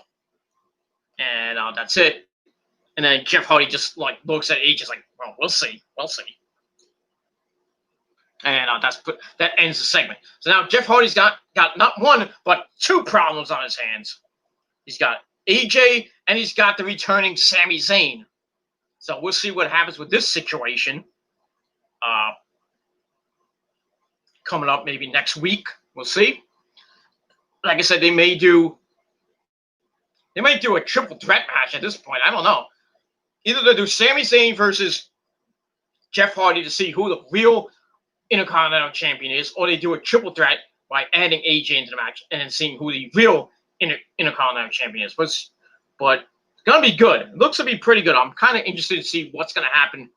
And that's it. And then Jeff Hardy just looks at AJ like, well, we'll see. And that ends the segment. So now Jeff Hardy's got not one, but two problems on his hands. He's got AJ, and he's got the returning Sami Zayn. So we'll see what happens with this situation. Coming up maybe next week. We'll see. Like I said, they may do a triple threat match at this point. I don't know. Either they do Sami Zayn versus Jeff Hardy to see who the real Intercontinental champion is, or they do a triple threat by adding AJ into the match and then seeing who the real Intercontinental champion is. But it's going to be good. It looks to be pretty good. I'm kind of interested to see what's going to happen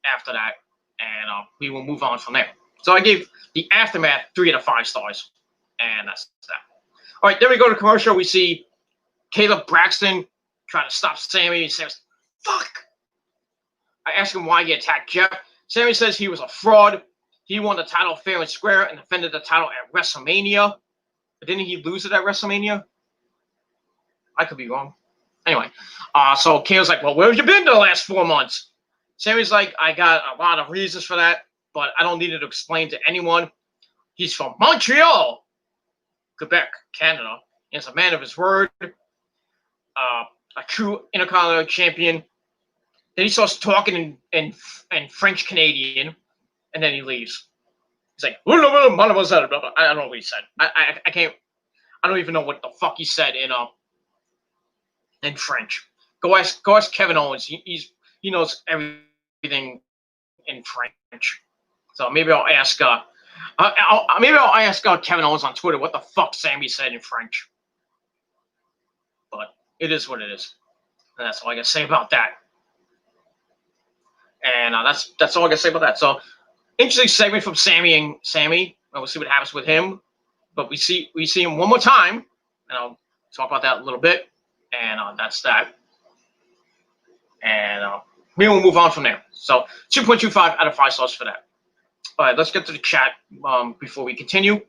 after that, and we will move on from there. So I gave the Aftermath 3 out of 5 stars, and that's that. All right, then we go to commercial. We see Caleb Braxton trying to stop Sammy. He says, fuck. I ask him why he attacked Jeff. Sammy says he was a fraud. He won the title fair and square and defended the title at WrestleMania. But didn't he lose it at WrestleMania? I could be wrong. Anyway, so Caleb's like, well, where have you been the last 4 months? Sammy's like, I got a lot of reasons for that, but I don't need it to explain to anyone. He's from Montreal, Quebec, Canada. He's a man of his word, a true Intercontinental champion. Then he starts talking in French Canadian, and then he leaves. He's like, I don't know what he said. I can't. I don't even know what the fuck he said in French. Go ask Kevin Owens. He knows everything in French. So maybe I'll ask. I'll ask Kevin Owens on Twitter what the fuck Sammy said in French. But it is what it is, and that's all I gotta say about that. And that's all I gotta say about that. So interesting segment from Sammy. We'll see what happens with him. But we see him one more time, and I'll talk about that a little bit. And that's that. And we will move on from there. So 2.25 out of 5 stars for that. All right, let's get to the chat before we continue.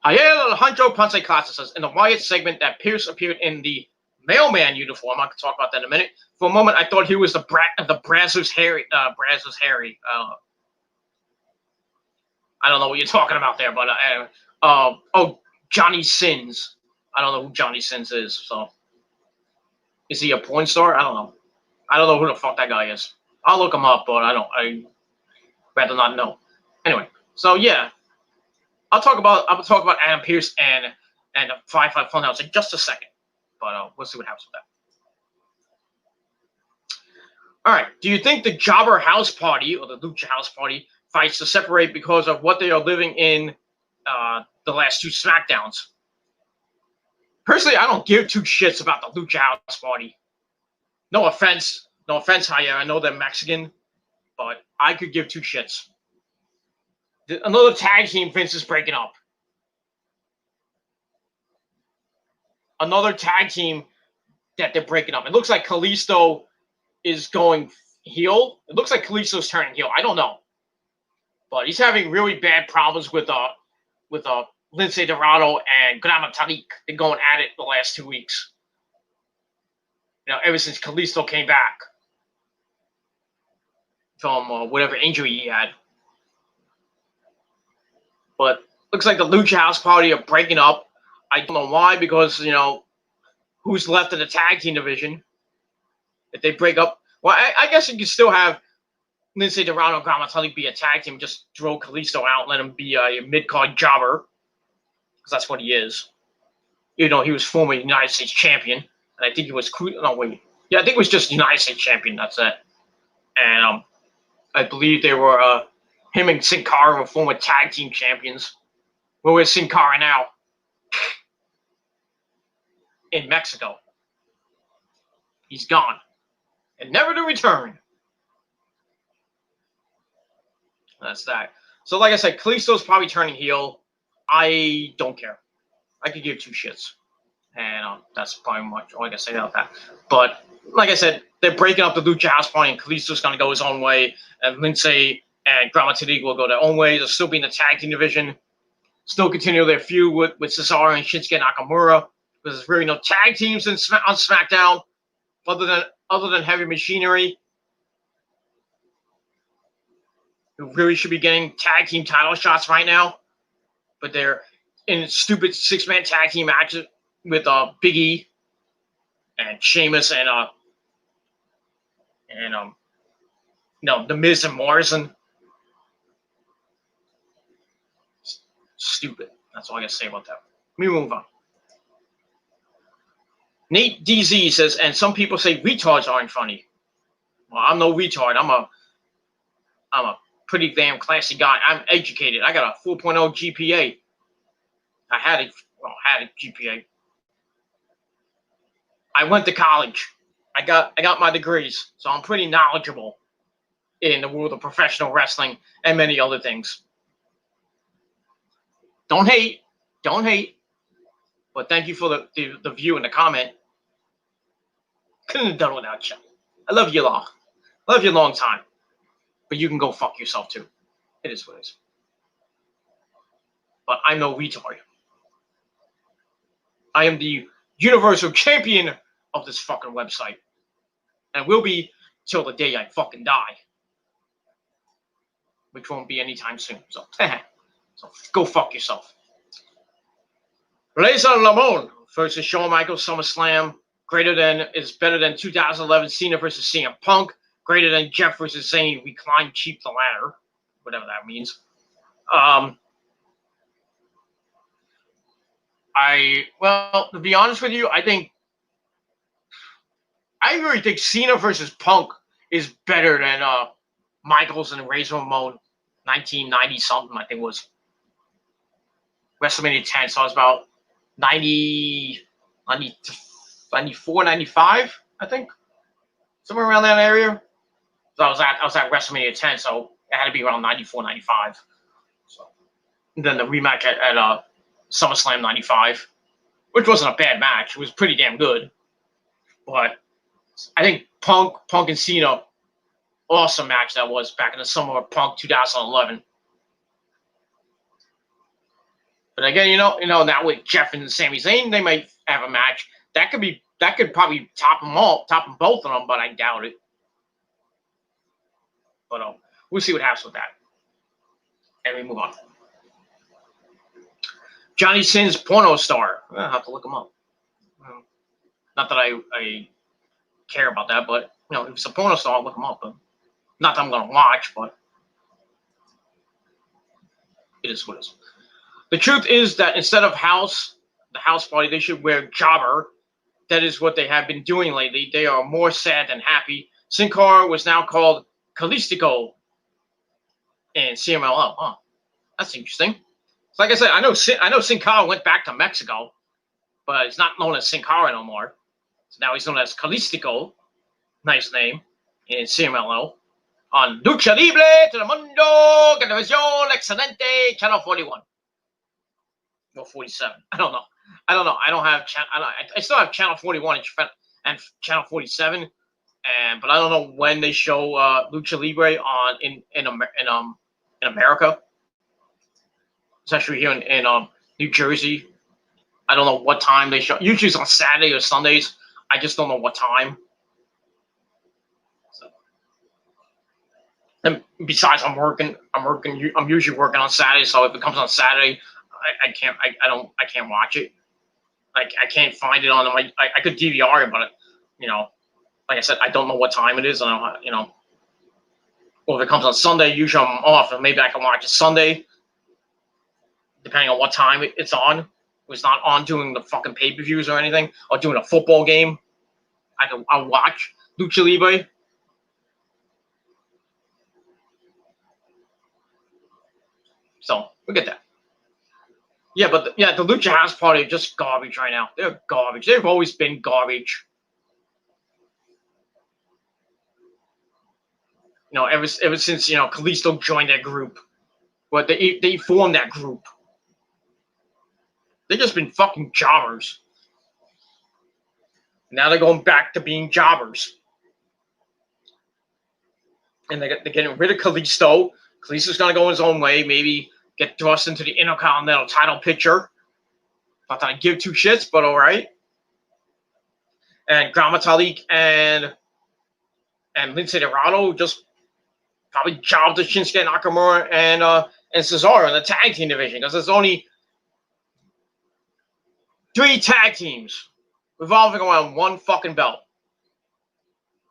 Jael Alejandro Ponce Casa says, in the Wyatt segment that Pierce appeared in the mailman uniform, I'm going to talk about that in a minute. For a moment, I thought he was the Brazzers Harry. I don't know what you're talking about there, but Johnny Sins. I don't know who Johnny Sins is. So, is he a porn star? I don't know. I don't know who the fuck that guy is. I'll look him up, but I rather not know. Anyway, so yeah, I'll talk about Adam Pearce and and a Firefly Funhouse in just a second. But we'll see what happens with that. All right. Do you think the Jobber House Party or the Lucha House Party fights to separate because of what they are living in the last 2 Smackdowns? Personally, I don't give 2 shits about the Lucha House Party. No offense, Javier. I know they're Mexican, but I could give 2 shits. Another tag team Vince is breaking up. Another tag team that they're breaking up. It looks like Kalisto is going heel. It looks like Kalisto's turning heel. I don't know, but he's having really bad problems with Lince Dorado and Gran Metalik. They're going at it the last 2 weeks. Ever since Kalisto came back from whatever injury he had. But looks like the Lucha House Party are breaking up. I don't know why, because, who's left in the tag team division? If they break up, well, I guess you could still have Lince Dorado and Gran Metalik be a tag team, just throw Kalisto out and let him be a mid-card jobber, because that's what he is. He was former United States champion, and I think he was I think it was just United States champion. That's it. And I believe they were him and Sin Cara were former tag team champions. Where's Sin Cara now? In Mexico. He's gone. And never to return. That's that. So like I said, Kalisto's probably turning heel. I don't care. I could give 2 shits. And that's probably much all I can say about that. But like I said, they're breaking up the Lucha House Party, and Kalisto's going to go his own way. And Lince and Gran Metalik will go their own way. They'll still be in the tag team division. Still continue their feud with Cesaro and Shinsuke Nakamura. Because there's really no tag teams on SmackDown other than Heavy Machinery, who really should be getting tag team title shots right now. But they're in stupid 6-man tag team matches with Big E and Sheamus and The Miz and Morrison. Stupid. That's all I got to say about that. Let me move on. Nate DZ says, and some people say retards aren't funny. Well, I'm no retard. I'm a pretty damn classy guy. I'm educated. I got a 4.0 GPA. I had a GPA. I went to college. I got my degrees, so I'm pretty knowledgeable in the world of professional wrestling and many other things. Don't hate. But thank you for the view and the comment. Couldn't have done without you. I love you all. Love you a long time. But you can go fuck yourself too. It is what it is. But I'm no retard. I am the universal champion of this fucking website. And will be till the day I fucking die. Which won't be anytime soon. So go fuck yourself. Razor Ramon versus Shawn Michaels SummerSlam. Is better than 2011 Cena versus CM Punk. Greater than Jeff versus Zayn. We climb cheap the ladder. Whatever that means. To be honest with you, I really think Cena versus Punk is better than Michaels and Razor Ramon 1990 something, I think it was. WrestleMania 10, so I was about 94, 95, I think. Somewhere around that area. So I was at WrestleMania 10, so it had to be around 94, 95. So and then the rematch at SummerSlam 95, which wasn't a bad match. It was pretty damn good. But I think Punk and Cena, awesome match that was back in the summer of Punk 2011. But again, now with Jeff and Sami Zayn, they might have a match. That could probably top them both of them, but I doubt it. But we'll see what happens with that. And we move on. Johnny Sins porno star. I'll have to look him up. Not that I care about that, but if it's a porno star, I'll look him up. But not that I'm gonna watch, but it is what it is. The truth is that instead of House, the house party, they should wear jobber. That is what they have been doing lately. They are more sad than happy. Sin Cara was now called Calistico in CMLL. Oh, that's interesting. So like I said, I know Sin Cara went back to Mexico, but it's not known as Sin Cara no more. So now he's known as Calistico. Nice name in CMLL. On Lucha Libre Telemundo Televisión Excelente Channel 41 or 47. I don't know. I don't have I still have Channel 41 and Channel 47, but I don't know when they show Lucha Libre on in America. Especially here in New Jersey. I don't know what time they show. Usually it's on Saturday or Sundays. I just don't know what time. So. And besides, I'm usually working on Saturday. So if it comes on Saturday, I can't watch it. I can't find it on my. I could DVR it, but like I said, I don't know what time it is. And or if it comes on Sunday, usually I'm off, and maybe I can watch it Sunday, depending on what time it's on. If it's not on doing the fucking pay-per-views or anything, or doing a football game, I'll watch Lucha Libre. So we get that. Yeah, but the Lucha House Party are just garbage right now. They're garbage. They've always been garbage. Ever since Kalisto joined that group, but they formed that group. They've just been fucking jobbers. Now they're going back to being jobbers. And they're getting rid of Kalisto. Kalisto's going to go his own way, maybe get thrust into the Intercontinental title picture. Not that I give two shits, but all right. And Gran Metalik and Lince Dorado just probably jobbed the Shinsuke Nakamura and Cesaro in the tag team division, because there's only 3 tag teams revolving around one fucking belt.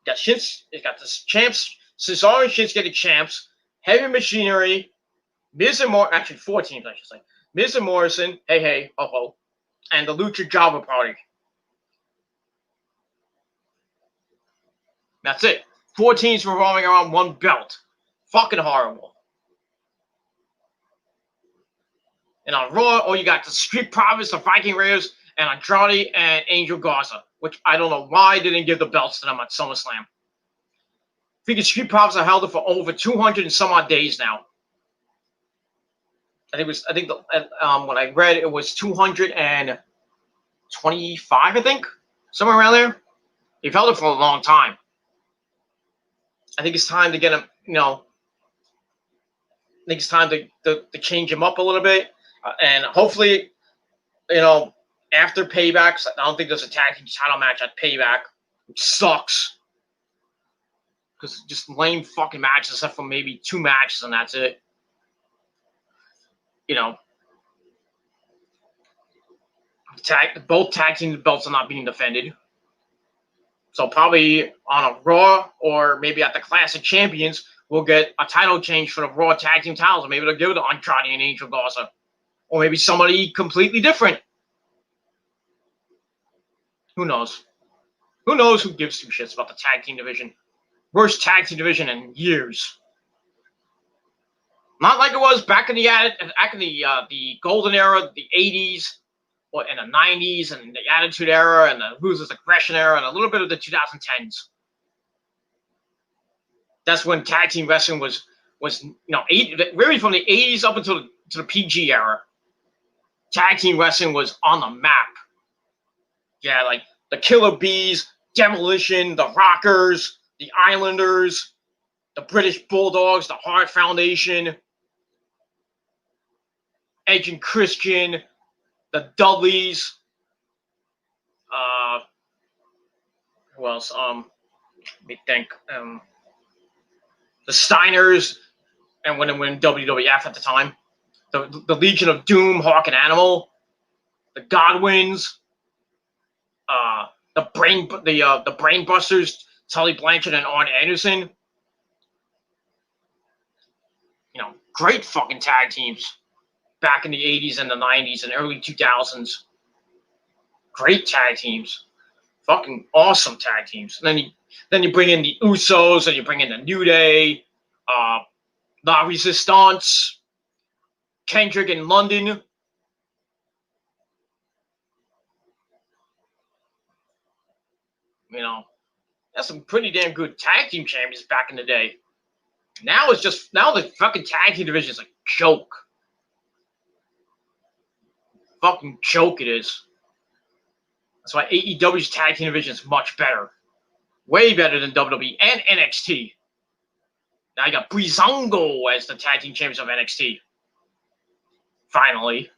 It's got the champs, Cesaro and Shinsuke the champs, Heavy Machinery, Miz and Morrison, actually 4 teams, I should say. Miz and Morrison, hey, ho, and the Lucha Jobber Party. That's it. 4 teams revolving around one belt. Fucking horrible. And on Raw, you got the Street Profits, the Viking Raiders, and Andrade and Angel Garza, which I don't know why they didn't give the belts to them at SummerSlam. Figure Street Profits are held it for over 200 and some odd days now. When I read it was 225, I think, somewhere around there. They've held it for a long time. I think it's time to get them, I think it's time to change them up a little bit. And hopefully, after Paybacks, I don't think there's a tag team title match at Payback, which sucks. Because just lame fucking matches, except for maybe 2 matches, and that's it. Both tag team belts are not being defended. So probably on a Raw or maybe at the Clash of Champions, we'll get a title change for the Raw tag team titles. Or maybe they'll give it to Andrade and Angel Garza. Or maybe somebody completely different. Who knows? Who knows who gives 2 shits about the tag team division? Worst tag team division in years. Not like it was back in the golden era, the 80s, or in the 90s, and the Attitude Era, and the Ruthless Aggression Era, and a little bit of the 2010s. That's when tag team wrestling was really from the 80s up until the PG era. Tag team wrestling was on the map. Yeah, like the Killer Bees, Demolition, the Rockers, the Islanders, the British Bulldogs, the Hart Foundation, Edge and Christian, the Dudleys. Who else? Let me think. The Steiners, and when WWF at the time. The Legion of Doom, Hawk and Animal, the Godwins, the Brainbusters, Tully Blanchard and Arn Anderson. Great fucking tag teams back in the 80s and the 90s and early 2000s. Great tag teams. Fucking awesome tag teams. And then you bring in the Usos, and you bring in the New Day, La Resistance, Kendrick in London. You know, that's some pretty damn good tag team champions back in the day. Now the fucking tag team division is a joke. Fucking joke it is. That's why AEW's tag team division is much better. Way better than WWE and NXT. Now you got Breezango as the tag team champions of NXT. Finally.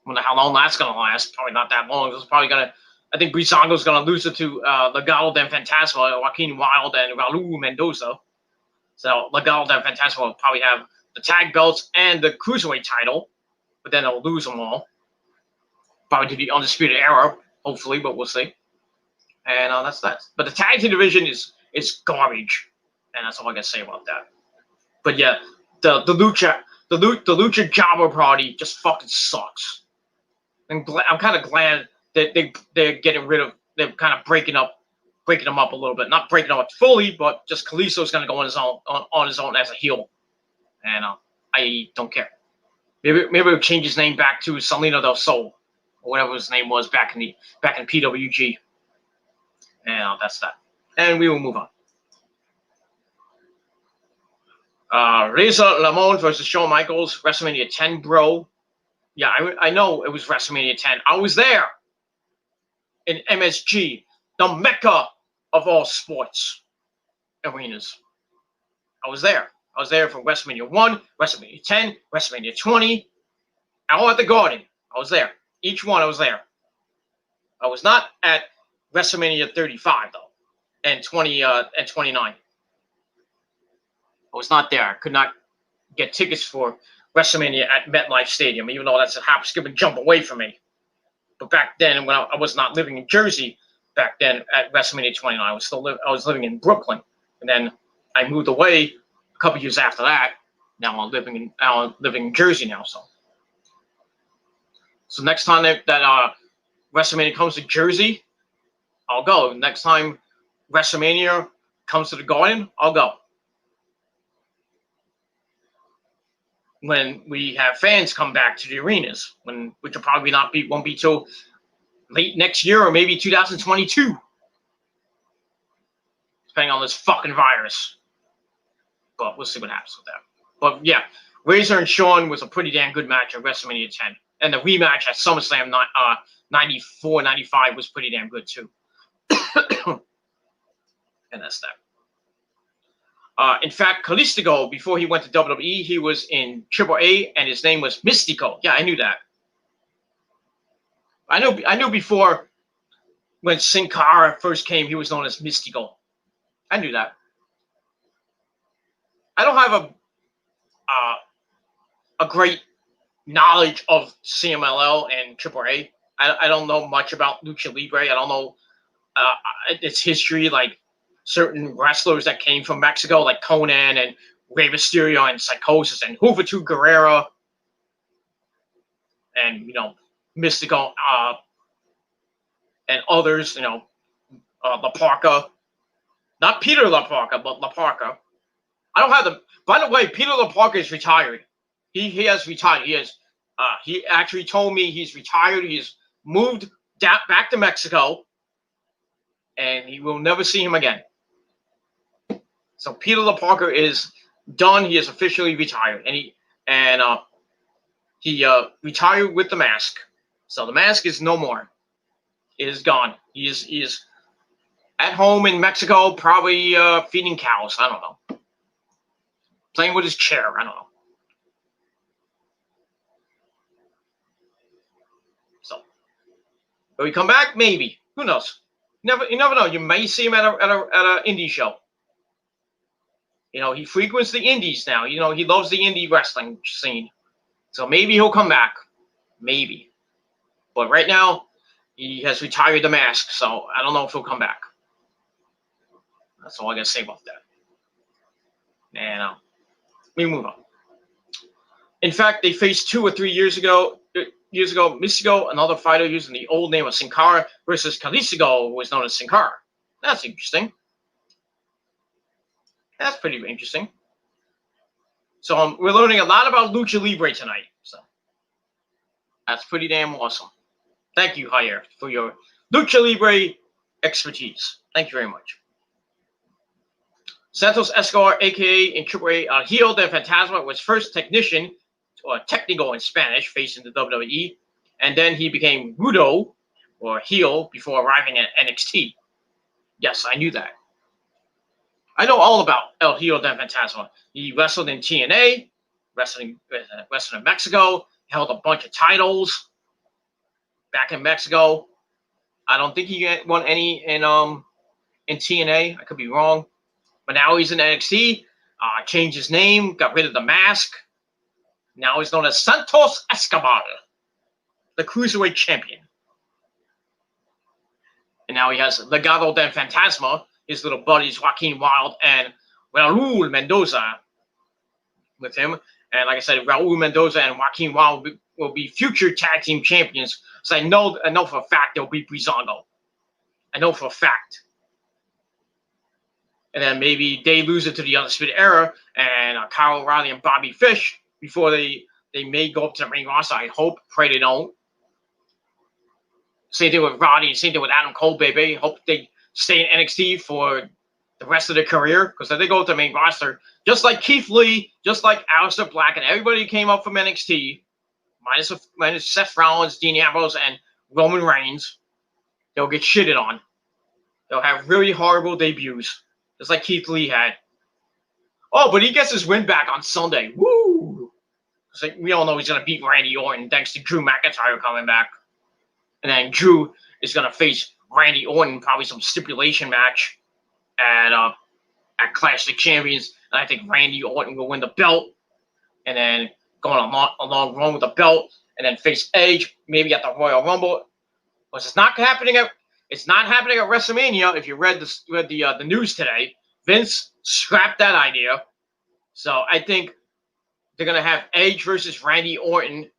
Wonder how long that's gonna last. Probably not that long. It's probably gonna. I think Breezango's gonna lose it to Legado del Fantasma, Joaquin Wilde, and Raul Mendoza. So Legado del Fantasma will probably have the tag belts and the cruiserweight title, but then they'll lose them all. Probably to the Undisputed Era, hopefully, but we'll see. And that's that. But the tag team division is garbage, and that's all I gotta say about that. But yeah, the Lucha Jobber Party just fucking sucks. I'm kind of glad that they're getting rid of. They're kind of breaking them up a little bit. Not breaking them up fully, but just Kalisto's gonna go on his own as a heel, and I don't care. Maybe we'll change his name back to Salino del Sol, or whatever his name was back in PWG. And that's that. And we will move on. Razor Ramon versus Shawn Michaels, WrestleMania 10, bro. Yeah, I know it was WrestleMania 10. I was there in MSG, the mecca of all sports arenas. I was there. I was there for WrestleMania 1, WrestleMania 10, WrestleMania 20, all at the Garden. I was there. Each one I was there. I was not at WrestleMania 35 though, and 29. I was not there. I could not get tickets for WrestleMania at MetLife Stadium, even though that's a hop, skip, and jump away from me. But back then, when I was not living in Jersey, back then at WrestleMania 29, I was living in Brooklyn, and then I moved away a couple years after that. Now I'm living in Jersey now. So next time that WrestleMania comes to Jersey, I'll go. Next time WrestleMania comes to the Garden, I'll go. When we have fans come back to the arenas, which will probably won't be till late next year or maybe 2022, depending on this fucking virus. But we'll see what happens with that. But yeah, Razor and Shawn was a pretty damn good match at WrestleMania 10, and the rematch at SummerSlam 94, 95 was pretty damn good too. And that's that. In fact, Kalisto, before he went to WWE, he was in AAA, and his name was Mystico. Yeah, I knew that. I knew before when Sin Cara first came, he was known as Mystico. I knew that. I don't have a great knowledge of CMLL and AAA. I don't know much about Lucha Libre. I don't know its history, like certain wrestlers that came from Mexico, like Conan and Rey Mysterio and Psychosis and Juventud Guerrera and, Mystico and others, La Parka. Not Peter La Parka, but La Parka. I don't have the... By the way, Peter La Parka is retired. He has retired. He actually told me he's retired. He's moved back to Mexico, and he will never see him again. So Peter La Parka is done. He is officially retired, and he retired with the mask. So the mask is no more. It is gone. He is at home in Mexico, probably feeding cows. I don't know. Playing with his chair. I don't know. So, will he come back? Maybe. Who knows? You never know. You may see him at a indie show. He frequents the indies now. He loves the indie wrestling scene. So maybe he'll come back. Maybe. But right now, he has retired the mask, so I don't know if he'll come back. That's all I got to say about that. And we move on. In fact, they faced 2 or 3 years ago. years ago, Mystico, another fighter using the old name of Sin Cara, versus Callisto, who was known as Sin Cara. That's interesting. That's pretty interesting. So we're learning a lot about Lucha Libre tonight. So that's pretty damn awesome. Thank you, Jair, for your Lucha Libre expertise. Thank you very much. Santos Escobar, a.k.a. in AAA, Heel del Fantasma, was first technician, or technical in Spanish, facing the WWE, and then he became Rudo, or heel, before arriving at NXT. Yes, I knew that. I know all about El Hijo del Fantasma. He wrestled in TNA, wrestling in Mexico, held a bunch of titles back in Mexico. I don't think he won any in TNA. I could be wrong. But now he's in NXT, changed his name, got rid of the mask. Now he's known as Santos Escobar, the Cruiserweight Champion. And now he has Legado del Fantasma, his little buddies Joaquin Wilde and Raul Mendoza with him. And like I said, Raul Mendoza and Joaquin Wilde will be future tag team champions. So I know for a fact they'll beat Breezango. I know for a fact. And then maybe they lose it to the Undisputed Era and Kyle O'Reilly and Bobby Fish before they may go up to the main roster. I hope, pray they don't. Same thing with Roddy, same thing with Adam Cole, baby. Hope they stay in NXT for the rest of their career, because if they go to the main roster, just like Keith Lee, just like Aleister Black, and everybody who came up from NXT, minus Seth Rollins, Dean Ambrose, and Roman Reigns, they'll get shitted on. They'll have really horrible debuts, just like Keith Lee had. Oh, but he gets his win back on Sunday. Woo! Like, we all know he's going to beat Randy Orton thanks to Drew McIntyre coming back. And then Drew is going to face Randy Orton, probably some stipulation match at Clash of Champions. And I think Randy Orton will win the belt, and then go on a long run with the belt, and then face Edge maybe at the Royal Rumble. But it's not happening at WrestleMania. If you read the news today, Vince scrapped that idea. So I think they're gonna have Edge versus Randy Orton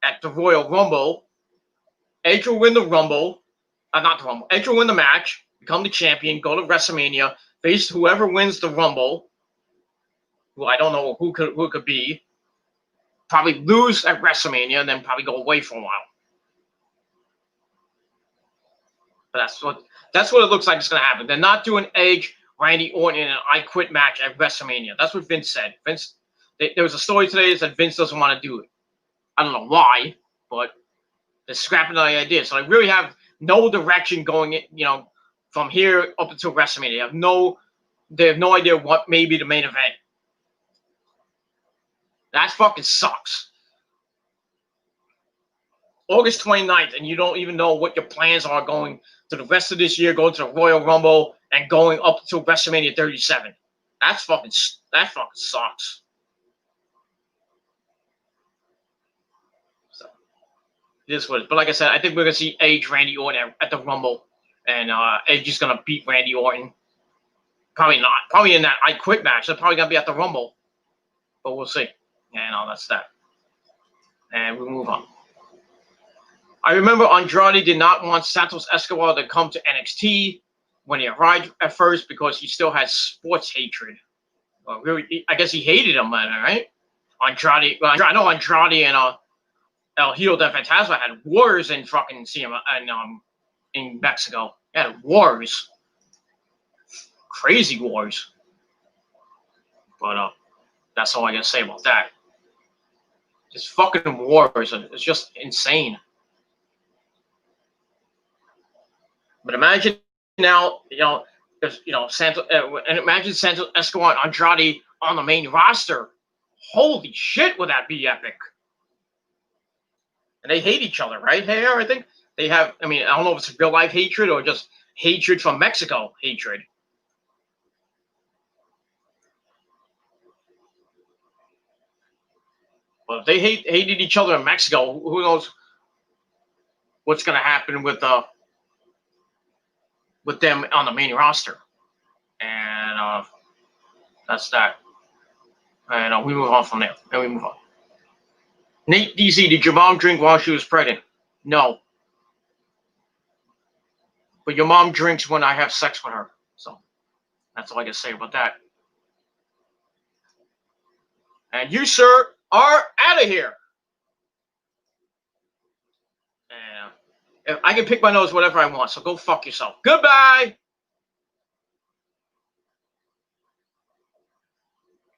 at the Royal Rumble. Edge will win the Rumble, not the Rumble. Edge will win the match, become the champion, go to WrestleMania, face whoever wins the Rumble, who I don't know who could be. Probably lose at WrestleMania and then probably go away for a while. But that's what it looks like it's gonna happen. They're not doing Edge, Randy Orton in an I Quit match at WrestleMania. That's what Vince said. There was a story today that said Vince doesn't want to do it. I don't know why, but they're scrapping the idea. So I really have no direction going, from here up until WrestleMania. They have no idea what may be the main event. That fucking sucks. August 29th, and you don't even know what your plans are going to the rest of this year, going to the Royal Rumble, and going up to WrestleMania 37. That fucking sucks. So, it is what it is. But like I said, I think we're going to see Edge, Randy Orton at the Rumble, and Edge is going to beat Randy Orton. Probably not. Probably in that I Quit match. They're probably going to be at the Rumble. But we'll see. And that's that. And we'll move on. I remember Andrade did not want Santos Escobar to come to NXT when he arrived at first because he still had sports hatred. Well, really, I guess he hated him, right? Andrade. Well, I know Andrade and El Hijo del Fantasma had wars in fucking CM and in Mexico. They had wars, crazy wars. But that's all I gotta say about that. Just fucking wars. It's just insane. But imagine now, Santos, and imagine Santos Escobar and Andrade on the main roster. Holy shit, would that be epic? And they hate each other, right? Hey, I think they have. I mean, I don't know if it's real life hatred or just hatred from Mexico hatred. But if they hated each other in Mexico, who knows what's going to happen with them on the main roster. And that's that. And we move on from there. And we move on. Nate DZ, did your mom drink while she was pregnant? No. But your mom drinks when I have sex with her. So that's all I can say about that. And you, sir, are out of here. And I can pick my nose whatever I want, so go fuck yourself. Goodbye.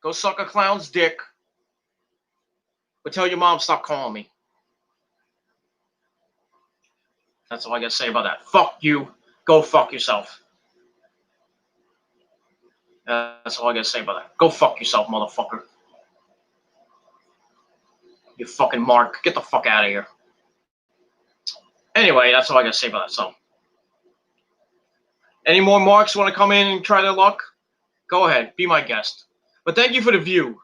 Go suck a clown's dick. But tell your mom stop calling me. That's all I gotta say about that. Fuck you. Go fuck yourself. That's all I gotta say about that. Go fuck yourself, motherfucker. You fucking mark. Get the fuck out of here. Anyway, that's all I gotta say about that. So, any more marks want to come in and try their luck? Go ahead. Be my guest. But thank you for the view.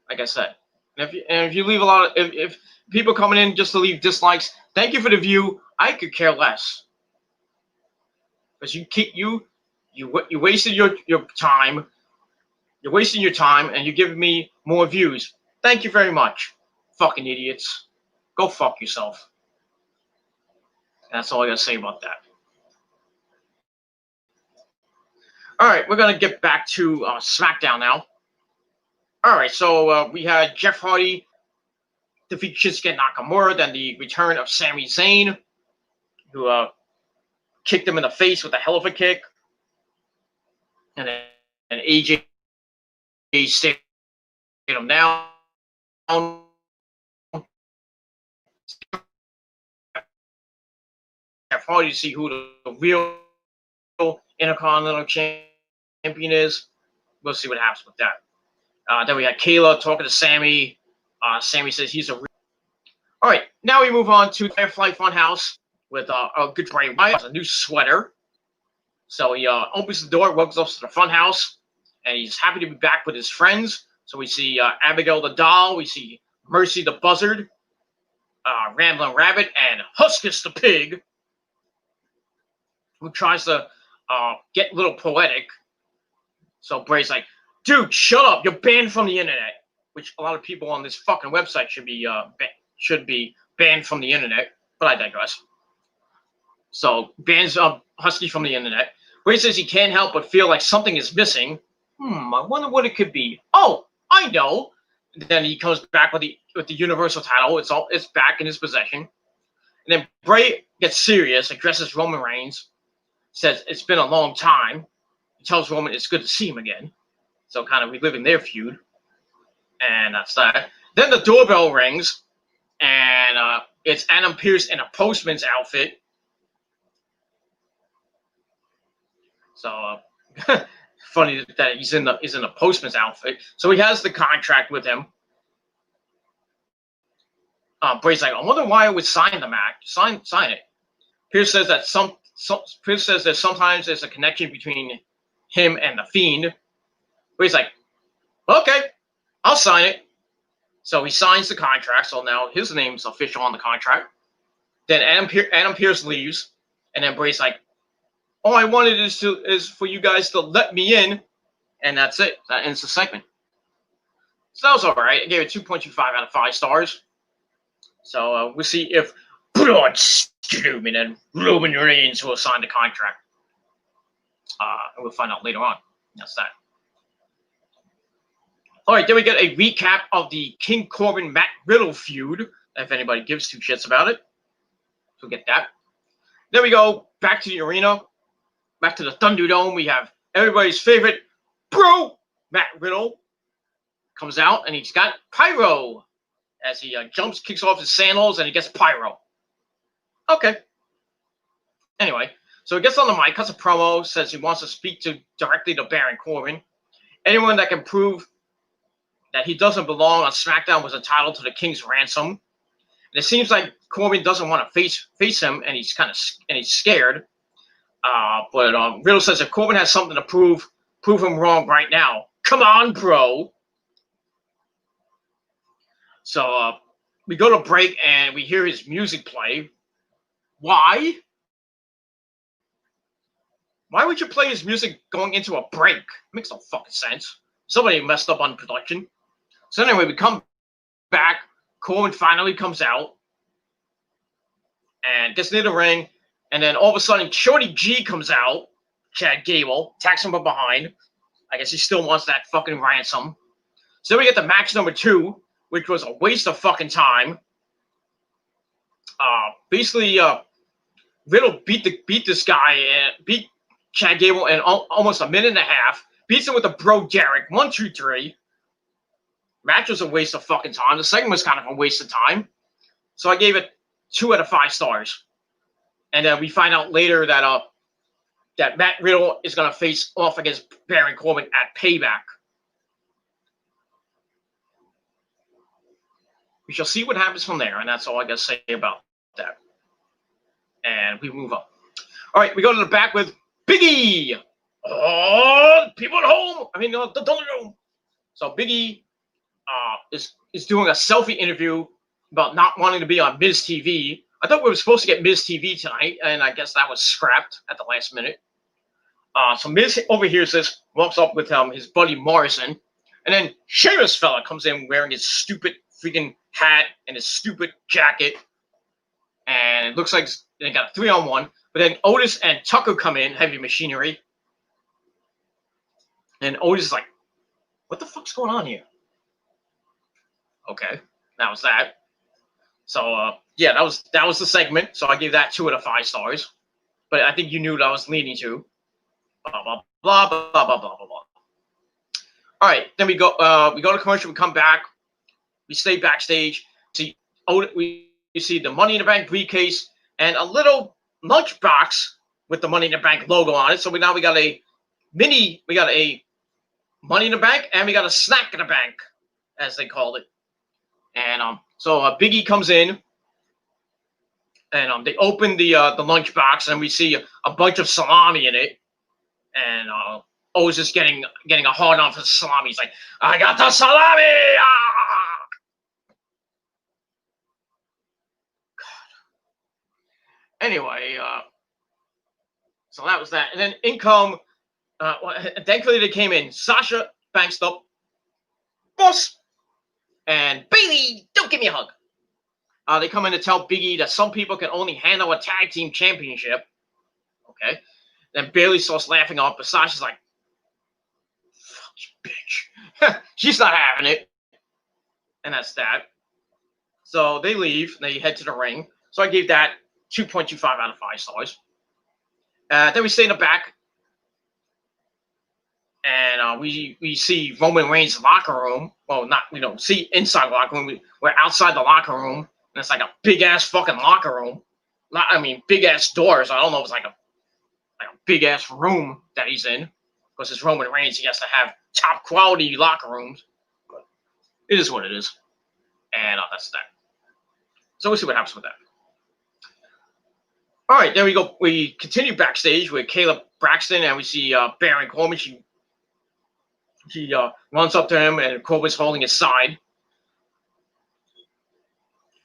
Like I said. And if you leave a lot of... If people coming in just to leave dislikes, thank you for the view. I could care less. Because you wasted your time. You're wasting your time, and you're giving me more views. Thank you very much. Fucking idiots. Go fuck yourself. And that's all I gotta say about that. Alright, we're gonna get back to Smackdown now. Alright, so we had Jeff Hardy defeat Shinsuke Nakamura, then the return of Sami Zayn, who kicked him in the face with a hell of a kick. And then AJ stayed him down. Jeff Hardy to see who the real Intercontinental Champion is. We'll see what happens with that. Then we had Kayla talking to Sammy. Sammy says he's a real... All right, now we move on to Firefly Funhouse with a good Bray Wyatt, a new sweater. So he opens the door, welcomes us to the Funhouse, and he's happy to be back with his friends. So we see Abigail the Doll, we see Mercy the Buzzard, Ramblin' Rabbit, and Huskus the Pig, who tries to get a little poetic. So Bray's like, dude, shut up, you're banned from the internet. Which a lot of people on this fucking website should be banned from the internet, but I digress. So bans Husky from the internet. Bray says he can't help but feel like something is missing. I wonder what it could be. Oh, I know. Then he comes back with the Universal title. It's back in his possession. And then Bray gets serious, addresses Roman Reigns, says it's been a long time. He tells Roman it's good to see him again. So kind of reliving their feud. And that's that. Then the doorbell rings, and it's Adam Pearce in a postman's outfit. So funny that he's in a postman's outfit. So he has the contract with him. Bray's like, I wonder why I would sign the match. Sign it. Pearce says that Pearce says that sometimes there's a connection between him and the Fiend. Bray's like, okay, I'll sign it. So he signs the contract. So now his name's official on the contract. Then Adam Pearce leaves, and then Bray's like, all I wanted is for you guys to let me in, and that's it. That ends the segment. So that was all right. I gave it 2.25 out of 5 stars. So we'll see if Braun Strowman and Roman Reigns will sign the contract. And we'll find out later on. That's that. All right, then we get a recap of the King Corbin Matt Riddle feud, if anybody gives two shits about it. So we'll get that. Then we go back to the arena, back to the Thunderdome. We have everybody's favorite bro, Matt Riddle, comes out, and he's got pyro as he jumps, kicks off his sandals, and he gets pyro. Okay. Anyway, so he gets on the mic, cuts a promo, says he wants to speak directly to Baron Corbin. Anyone that can prove that he doesn't belong on SmackDown was entitled to the King's ransom. And it seems like Corbin doesn't want to face him, and he's he's scared. But Riddle says if Corbin has something to prove him wrong right now. Come on, bro. So we go to break, and we hear his music play. Why? Why would you play his music going into a break? It makes no fucking sense. Somebody messed up on production. So anyway, we come back. Corbin finally comes out and gets near the ring. And then all of a sudden, Shorty G comes out. Chad Gable attacks him from behind. I guess he still wants that fucking ransom. So then we get the match number 2, which was a waste of fucking time. Basically, Riddle beat this guy and beat Chad Gable in almost a minute and a half. Beats him with a Bro Derek. 1, 2, 3. Match was a waste of fucking time. The segment was kind of a waste of time. So I gave it 2 out of 5 stars. And then we find out later that that Matt Riddle is going to face off against Baron Corbin at Payback. We shall see what happens from there, and that's all I got to say about that. And we move on. All right, we go to the back with Big E. Oh, people at home. I mean, the room. So Big E is doing a selfie interview about not wanting to be on Miz TV. I thought we were supposed to get Miz TV tonight, and I guess that was scrapped at the last minute. So Miz overhears this, walks up with his buddy Morrison, and then Sheamus fella comes in wearing his stupid freaking hat and his stupid jacket, and it looks like they got a 3-on-1. But then Otis and Tucker come in, heavy machinery, and Otis is like, "What the fuck's going on here?" Okay, that was that. So yeah, that was the segment. So I gave that 2 out of 5 stars. But I think you knew what I was leaning to. Blah blah blah blah blah blah blah blah. All right, then we go to commercial. We come back. We stay backstage. We see the Money in the Bank briefcase and a little lunchbox with the Money in the Bank logo on it. So we got a Money in the Bank, and we got a Snack in the Bank, as they called it. And so Big E comes in, and they open the lunchbox, and we see a bunch of salami in it. And O's just getting a hard on for the salami. He's like, "I got the salami!" Ah! God. Anyway, so that was that. And then in come, thankfully they came in. Sasha Banks up, boss, and Bayley, don't give me a hug. They come in to tell Big E that some people can only handle a tag team championship. Okay. Then Bayley starts laughing off, but Sasha's like, "Fuck you, bitch." She's not having it. And that's that. So they leave, and they head to the ring. So I gave that 2.25 out of 5 stars. Then we stay in the back, and we see Roman Reigns' locker room. Well, we don't see inside the locker room. We're outside the locker room, and it's like a big-ass fucking locker room. Big-ass doors. I don't know if it's like a big-ass room that he's in. Because it's Roman Reigns, he has to have top-quality locker rooms. But it is what it is. And that's that. So we'll see what happens with that. All right, there we go. We continue backstage with Caleb Braxton, and we see Baron Corbin. She runs up to him, and Corbin's holding his side.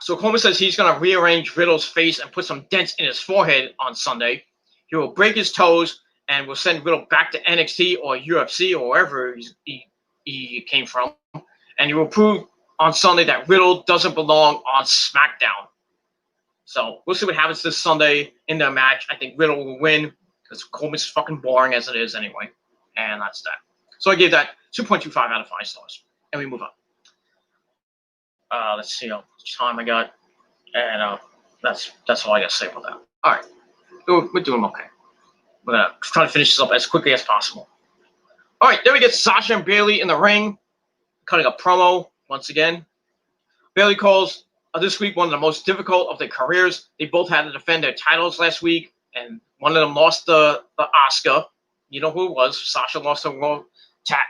So Corbin says he's going to rearrange Riddle's face and put some dents in his forehead on Sunday. He will break his toes and will send Riddle back to NXT or UFC or wherever he came from. And he will prove on Sunday that Riddle doesn't belong on Smackdown. So we'll see what happens this Sunday in their match. I think Riddle will win because Corbin's fucking boring as it is anyway. And that's that. So I gave that 2.25 out of 5 stars. And we move on. Let's see how much time I got. And that's all I got to say about that. All right. We're doing okay. We're going to try to finish this up as quickly as possible. All right. Then we get Sasha and Bayley in the ring, cutting a promo once again. Bayley calls this week one of the most difficult of their careers. They both had to defend their titles last week, and one of them lost the Asuka. You know who it was. Sasha lost the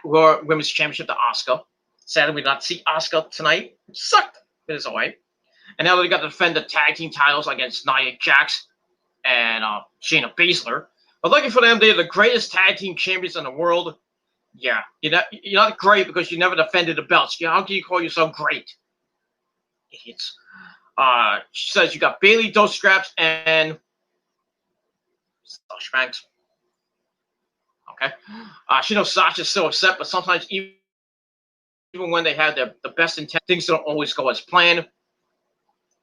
Raw Women's Championship to Asuka. Sadly, we did not see Asuka tonight. It sucked. It is all right. And now they got to defend the tag team titles against Nia Jax and Shayna Baszler. But lucky for them, they're the greatest tag team champions in the world. Yeah, you're not great because you never defended the belts. How can you call yourself great? Idiots. She says you got Bayley, those straps, and Sasha Banks. Okay. She knows Sasha's still upset, but sometimes even when they have the best intent, things don't always go as planned.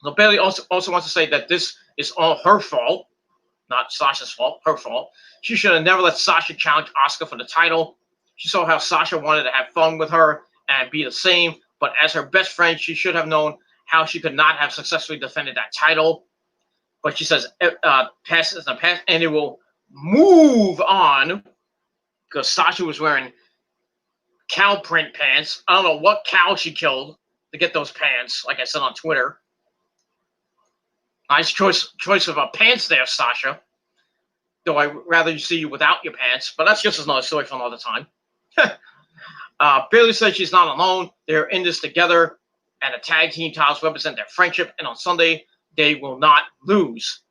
So Bayley also wants to say that this is all her fault, not Sasha's fault, her fault. She should have never let Sasha challenge Asuka for the title. She saw how Sasha wanted to have fun with her and be the same, but as her best friend, she should have known how she could not have successfully defended that title. But she says, past is the past, and it will move on because Sasha was wearing cow print pants. I don't know what cow she killed to get those pants, like I said on Twitter. Nice choice of pants there, Sasha. Though I'd rather see you without your pants, but that's just another story for another time. Bayley says she's not alone. They're in this together, and the tag team titles represent their friendship, and on Sunday, they will not lose.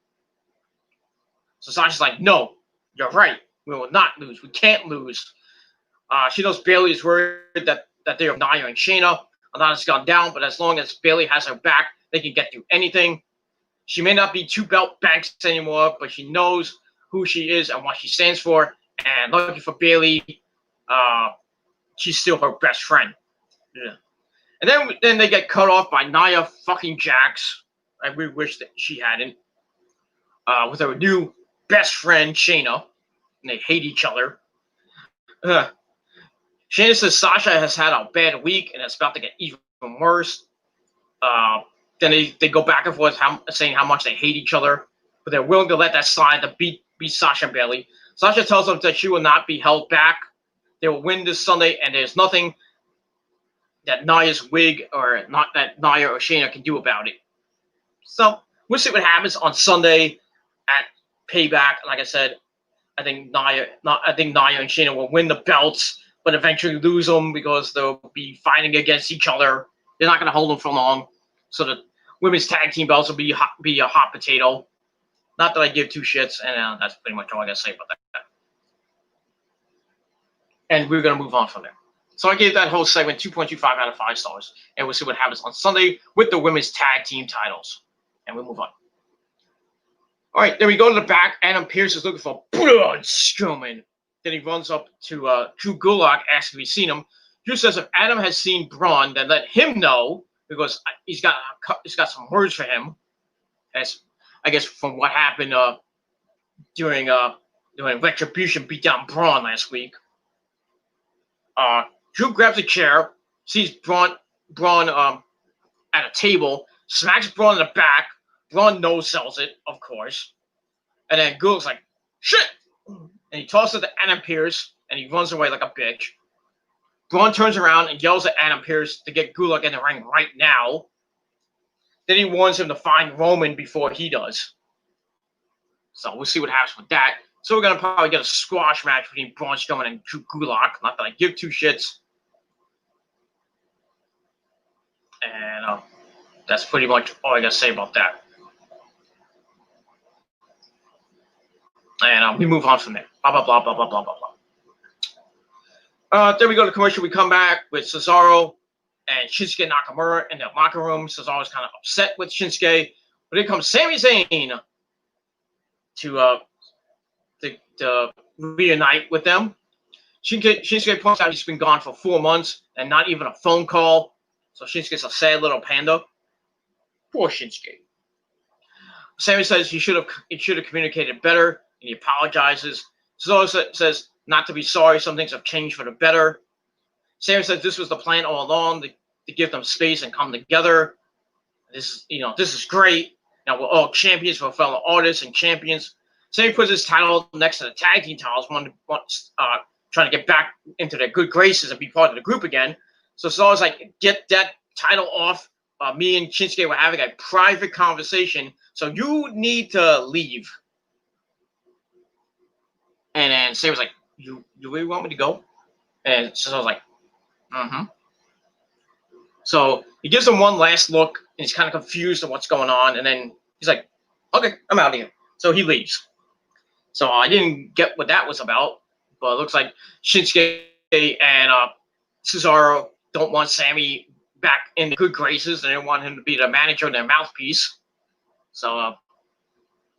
So Sasha's like, no, you're right. We will not lose. We can't lose. She knows Bayley is worried that they are Nia and Shayna. Not has gone down, but as long as Bayley has her back, they can get through anything. She may not be two belt banks anymore, but she knows who she is and what she stands for. And lucky for Bayley, she's still her best friend. Yeah. And then they get cut off by Nia fucking Jax. I really wish that she hadn't. With her new best friend, Shayna. And they hate each other. Shayna says Sasha has had a bad week and it's about to get even worse. Then they go back and forth saying how much they hate each other. But they're willing to let that slide to beat Sasha and Bayley. Sasha tells them that she will not be held back. They will win this Sunday, and there's nothing that Nia's wig or not that Nia or Shayna can do about it. So we'll see what happens on Sunday at Payback. Like I said, I think Nia and Shayna will win the belts, but eventually lose them because they'll be fighting against each other. They're not going to hold them for long. So the women's tag team belts will be a hot potato. Not that I give two shits, and that's pretty much all I got to say about that. And we're going to move on from there. So I gave that whole segment 2.25 out of 5 stars. And we'll see what happens on Sunday with the women's tag team titles. And we'll move on. All right, then we go to the back. Adam Pearce is looking for Braun Strowman. Then he runs up to Drew Gulak, asking if he's seen him. Drew says if Adam has seen Braun, then let him know, because he's got some words for him. As I guess from what happened during Retribution beat down Braun last week. Drew grabs a chair, sees Braun at a table, smacks Braun in the back. Braun no-sells it, of course. And then Gulak's like, shit! And he tosses it to Adam Pearce, and he runs away like a bitch. Braun turns around and yells at Adam Pearce to get Gulak in the ring right now. Then he warns him to find Roman before he does. So we'll see what happens with that. So we're going to probably get a squash match between Braun Strowman and Drew Gulak. Not that I give two shits. And that's pretty much all I got to say about that. And we move on from there. Blah, blah, blah, blah, blah, blah, blah, blah. Then we go to commercial. We come back with Cesaro and Shinsuke Nakamura in the locker room. Cesaro's kind of upset with Shinsuke. But here comes Sami Zayn to reunite with them. Shinsuke points out he's been gone for 4 months and not even a phone call. So Shinsuke's a sad little panda. Poor Shinsuke. Sami says he should have communicated better, and he apologizes. Cesaro says not to be sorry. Some things have changed for the better. Sami says this was the plan all along to give them space and come together. This is great. Now we're all champions, we're fellow artists and champions. Sami puts his title next to the tag team titles, trying to get back into their good graces and be part of the group again. So Cesaro's like, get that title off. Me and Shinsuke were having a private conversation, so you need to leave. And then Sami's like, you really want me to go? And Cesaro's like, mm-hmm. So he gives him one last look, and he's kind of confused on what's going on. And then he's like, okay, I'm out of here. So he leaves. So I didn't get what that was about, but it looks like Shinsuke and Cesaro don't want Sami back in the good graces. They don't want him to be the manager and their mouthpiece. So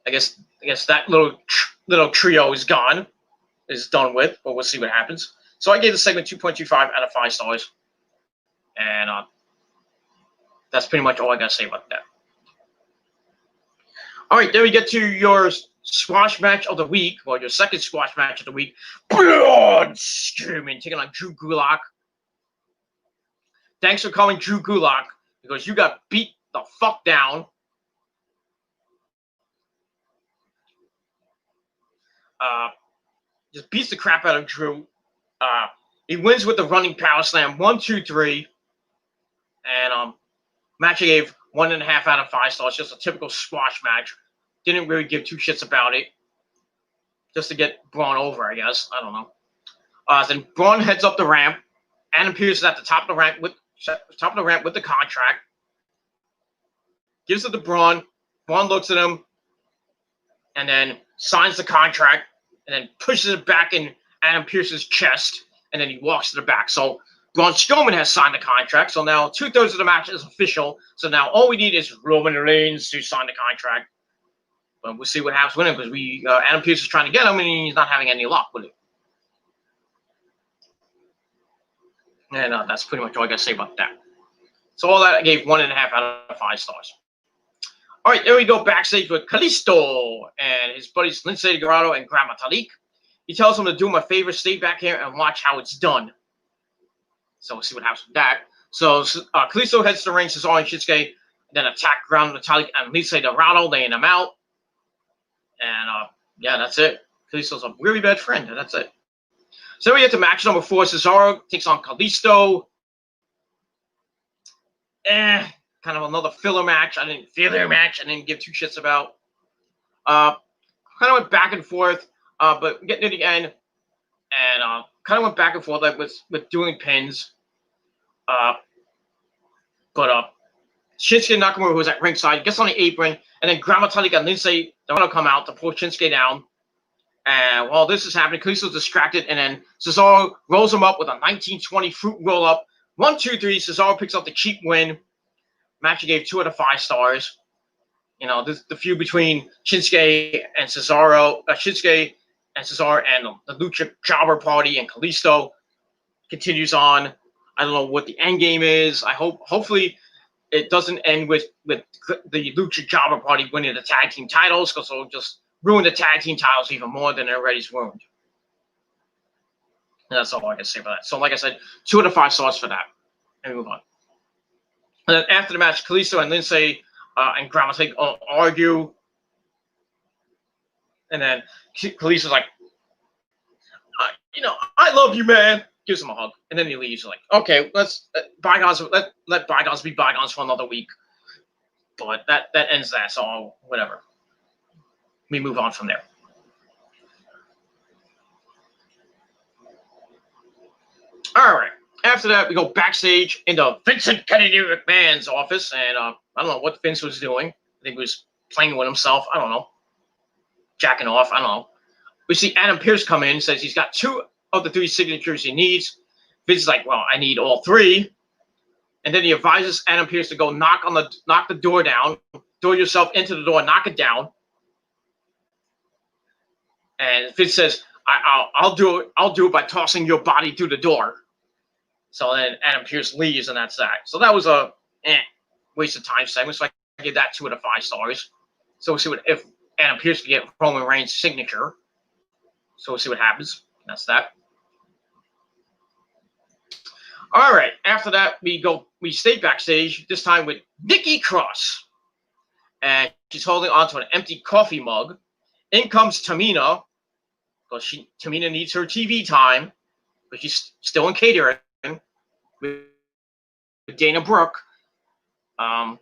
I guess that little trio is done with, but we'll see what happens. So I gave the segment 2.25 out of 5 stars. And that's pretty much all I got to say about that. All right, then we get to your squash match of the week, or your second squash match of the week. Braun Strowman taking on Drew Gulak. Thanks for calling Drew Gulak, because you got beat the fuck down. Just beats the crap out of Drew. He wins with the running power slam, 1, 2, 3. And match I gave 1.5 out of 5 stars. Just a typical squash match. Didn't really give two shits about it. Just to get Braun over, I guess. I don't know. Then Braun heads up the ramp. Adam Pearce is at the top of the ramp with the contract. Gives it to Braun. Braun looks at him, and then signs the contract, and then pushes it back in Adam Pearce's chest, and then he walks to the back. So Braun Strowman has signed the contract. So now 2/3 of the match is official. So now all we need is Roman Reigns to sign the contract. But we'll see what happens with him, because Adam Pearce is trying to get him, and he's not having any luck with it. And that's pretty much all I got to say about that. So all that I gave 1.5 out of 5 stars. All right, there we go backstage with Kalisto and his buddies Lindsay Dorado and Gran Metalik. He tells them to do him a favor, stay back here and watch how it's done. So we'll see what happens with that. So Kalisto heads to the ring, Cesaro and Shinsuke, then attack Gran Metalik and Lindsay Dorado, laying them out. And yeah, that's it. Kalisto's a really bad friend, and that's it. So we get to match number 4. Cesaro takes on Kalisto. Kind of another filler match. I didn't give two shits about. Kind of went back and forth, but getting to the end, and kind of went back and forth like with doing pins. But Shinsuke Nakamura, who was at ringside, gets on the apron, and then Gran Metalik and Lindsay Dorado come out to pull Shinsuke down. And while this is happening, Kalisto's distracted, and then Cesaro rolls him up with a 1920 fruit roll-up. 1, 2, 3. Cesaro picks up the cheap win. Match he gave 2 out of 5 stars. You know, the feud between Shinsuke and Cesaro, and the Lucha Jobber Party and Kalisto continues on. I don't know what the end game is. Hopefully it doesn't end with the Lucha Jobber Party winning the tag team titles, because it'll just ruin the tag team titles even more than they're already ruined. And that's all I can say about that. So like I said, 2 out of 5 stars for that. And we move on. And then after the match, Kalisto and Lindsay and Gran Metalik argue. And then Kalisto's like, I love you, man. Gives him a hug. And then he leaves. Like, okay, let bygones be bygones for another week. But that ends that. So whatever. We move on from there. All right. After that, we go backstage into Vincent Kennedy McMahon's office, and I don't know what Vince was doing. I think he was playing with himself. I don't know. Jacking off. I don't know. We see Adam Pearce come in, says he's got 2 of the 3 signatures he needs. Vince is like, well, I need all 3. And then he advises Adam Pearce to go knock the door down, throw yourself into the door, knock it down. And Vince says, I'll do it. I'll do it by tossing your body through the door. So then Adam Pearce leaves, and that's that. So that was a waste of time segment. So I give that 2 out of 5 stars. So we'll see if Adam Pearce can get Roman Reigns' signature. So we'll see what happens. That's that. All right. After that, we stay backstage, this time with Nikki Cross. And she's holding onto an empty coffee mug. In comes Tamina, because Tamina needs her TV time, but she's still in catering with Dana Brooke. And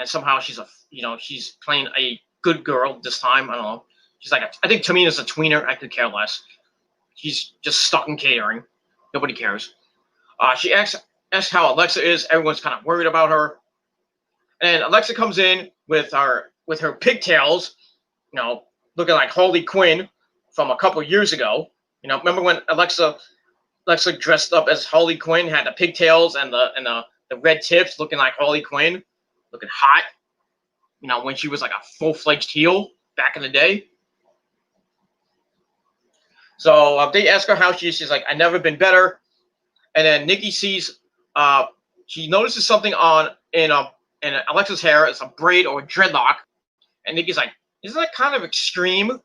somehow she's playing a good girl this time. I don't know. She's like, I think Tamina's a tweener. I could care less. She's just stuck in catering. Nobody cares. She asks how Alexa is. Everyone's kind of worried about her. And Alexa comes in with her pigtails, looking like Harley Quinn from a couple years ago. Remember when Alexa dressed up as Harley Quinn, had the pigtails and the red tips, looking like Harley Quinn, looking hot. When she was like a full-fledged heel back in the day. So they ask her how she is. She's like, I've never been better. And then Nikki sees, she notices something in Alexa's hair. It's a braid or a dreadlock. And Nikki's like, isn't that kind of extreme?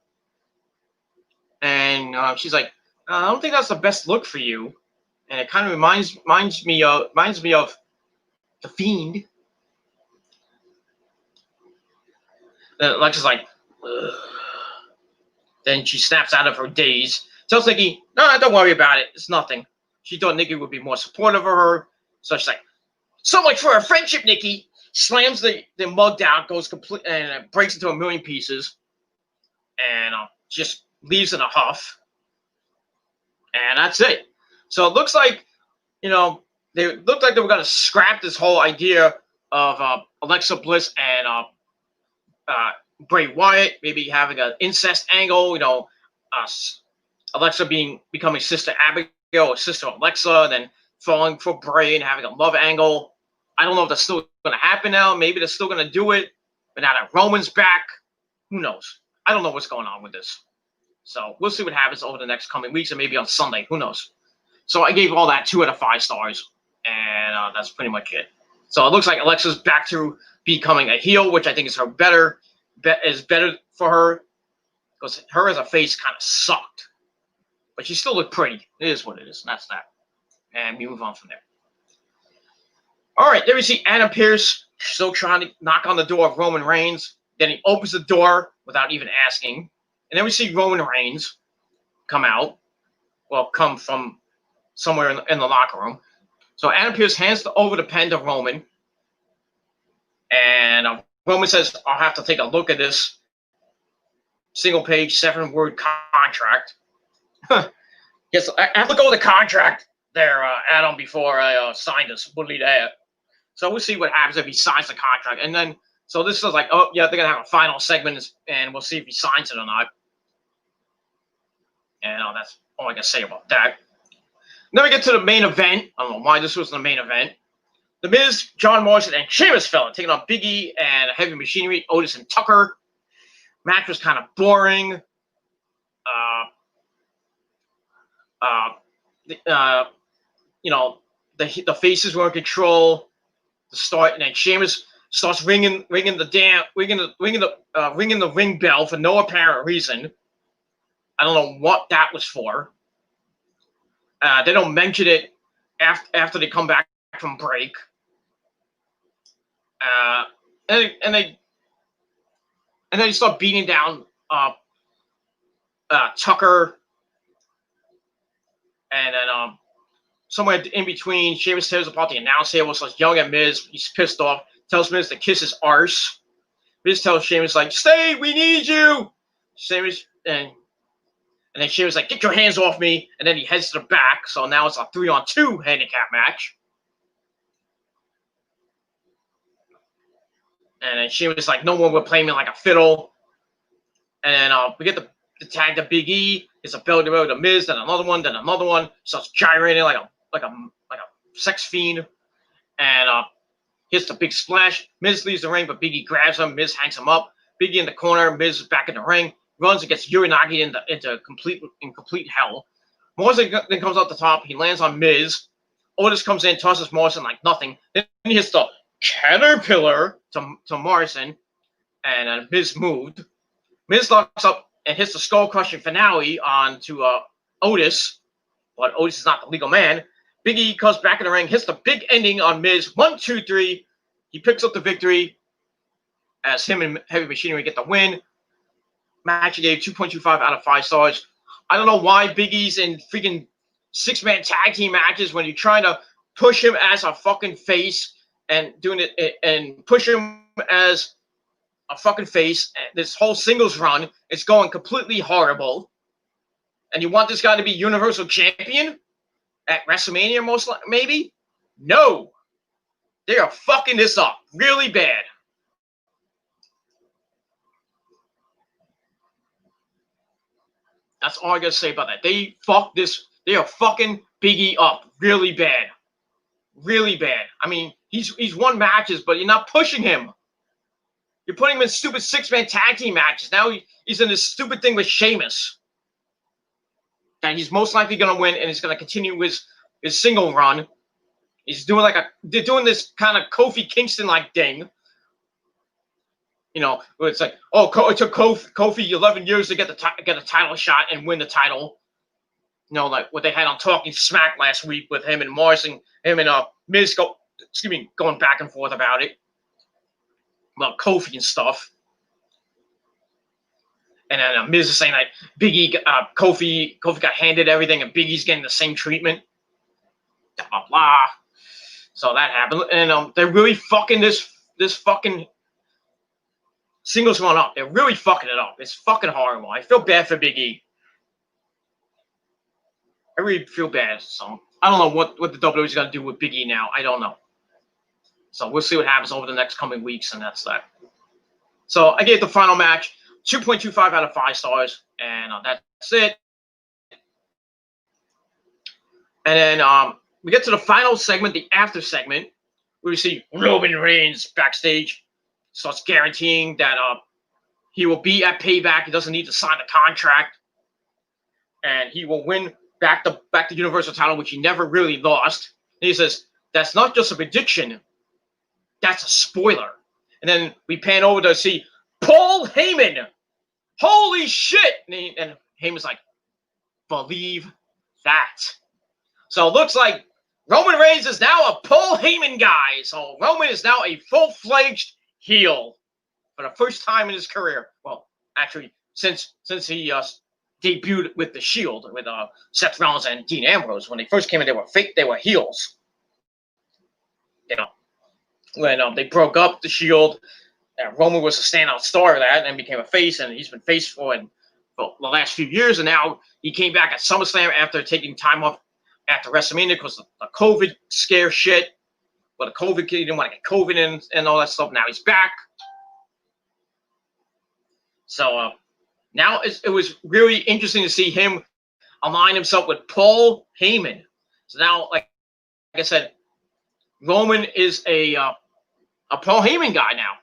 And she's like, I don't think that's the best look for you. And it kind of reminds me of the Fiend. And Alexa's like, ugh. Then she snaps out of her daze. Tells Nikki, no, don't worry about it. It's nothing. She thought Nikki would be more supportive of her. So she's like, so much for our friendship, Nikki. Slams the mug down, goes complete, and breaks into a million pieces. And just leaves in a huff. And that's it. So it looks like, they were going to scrap this whole idea of Alexa Bliss and Bray Wyatt, maybe having an incest angle, Alexa becoming Sister Abigail or Sister Alexa, and then falling for Bray and having a love angle. I don't know if that's still going to happen now. Maybe they're still going to do it, but now that Roman's back, who knows? I don't know what's going on with this. So we'll see what happens over the next coming weeks and maybe on Sunday. Who knows? So I gave all that 2 out of 5 stars, and that's pretty much it. So it looks like Alexa's back to becoming a heel, which I think is better for her, because her as a face kind of sucked. But she still looked pretty. It is what it is. And that's that. And we move on from there. All right, there we see Adam Pearce still trying to knock on the door of Roman Reigns. Then he opens the door without even asking. And then we see Roman Reigns come out. Well, come from somewhere in the locker room. So Adam Pearce hands over the pen to Roman. And Roman says, I'll have to take a look at this single-page, 7-word contract. Yes, I have to go with the contract there, Adam, before I sign this. What do you that? So we'll see what happens if he signs the contract. And then, so this is like, oh, yeah, they're going to have a final segment, and we'll see if he signs it or not. And that's all I can say about that. Then we get to the main event. I don't know why this was the main event. The Miz, John Morrison, and Sheamus fella taking on Big E and Heavy Machinery, Otis and Tucker. Match was kind of boring. The faces were in control. The start, and then Sheamus starts ringing the ring bell for no apparent reason. I don't know what that was for. They don't mention it after they come back from break. And then they start beating down Tucker, and then somewhere in between, Sheamus tells about the announce table, starts yelling at Miz. He's pissed off. Tells Miz to kiss his arse. Miz tells Sheamus like, "Stay, we need you." Sheamus and then Sheamus like, "Get your hands off me!" And then he heads to the back. So now it's a 3-on-2 handicap match. And then Sheamus like, "No one will play me like a fiddle." And then we get the tag to Big E. It's a bell to the Miz, then another one, starts gyrating like a sex fiend, and hits the big splash. Miz leaves the ring, but Big E grabs him. Miz hangs him up. Big E in the corner. Miz is back in the ring. Runs and gets Uranagi into complete hell. Morrison then comes out the top. He lands on Miz. Otis comes in, tosses Morrison like nothing. Then he hits the Caterpillar to Morrison, and Miz moved. Miz locks up and hits the skull-crushing finale onto Otis, but Otis is not the legal man. Big E comes back in the ring, hits the big ending on Miz. 1, 2, 3. He picks up the victory as him and Heavy Machinery get the win. Match he gave 2.25 out of 5 stars. I don't know why Big E's in freaking 6-man tag team matches when you're trying to push him as a fucking face and doing it and push him as a fucking face. This whole singles run is going completely horrible. And you want this guy to be Universal Champion at WrestleMania, maybe? No. They are fucking this up really bad. That's all I gotta say about that. They are fucking Big E up really bad. Really bad. I mean, he's won matches, but you're not pushing him. You're putting him in stupid 6-man tag team matches. Now he's in this stupid thing with Sheamus. And he's most likely going to win, and he's going to continue his single run. They're doing this kind of Kofi Kingston-like thing. You know, where it's like, oh, it took Kofi 11 years to get a title shot and win the title. You know, like what they had on Talking Smack last week with him and Morrison, him and Miz going back and forth about it, about Kofi and stuff. And then Miz is saying that Kofi got handed everything, and Big E's getting the same treatment. Blah blah blah. So that happened, and they're really fucking this fucking singles run up. They're really fucking it up. It's fucking horrible. I feel bad for Big E. I really feel bad. So I don't know what the WWE is gonna do with Big E now. I don't know. So we'll see what happens over the next coming weeks, and that's that. So I gave the final match 2.25 out of 5 stars, and that's it. And then we get to the final segment, the after segment, where we see Roman Reigns backstage starts guaranteeing that he will be at Payback. He doesn't need to sign the contract, and he will win back the Universal title, which he never really lost. And he says that's not just a prediction, that's a spoiler. And then we pan over to see Paul Heyman. Holy shit! And Heyman's like, believe that. So it looks like Roman Reigns is now a Paul Heyman guy. So Roman is now a full-fledged heel for the first time in his career. Well, actually, since he debuted with the Shield with Seth Rollins and Dean Ambrose. When they first came in, they were fake. They were heels. You know, when they broke up the Shield, Roman was a standout star of that and became a face, and he's been face for the last few years. And now he came back at SummerSlam after taking time off after WrestleMania because of the COVID scare shit. But the COVID kid, he didn't want to get COVID in and all that stuff. Now he's back. So now it was really interesting to see him align himself with Paul Heyman. So now, like I said, Roman is a Paul Heyman guy now.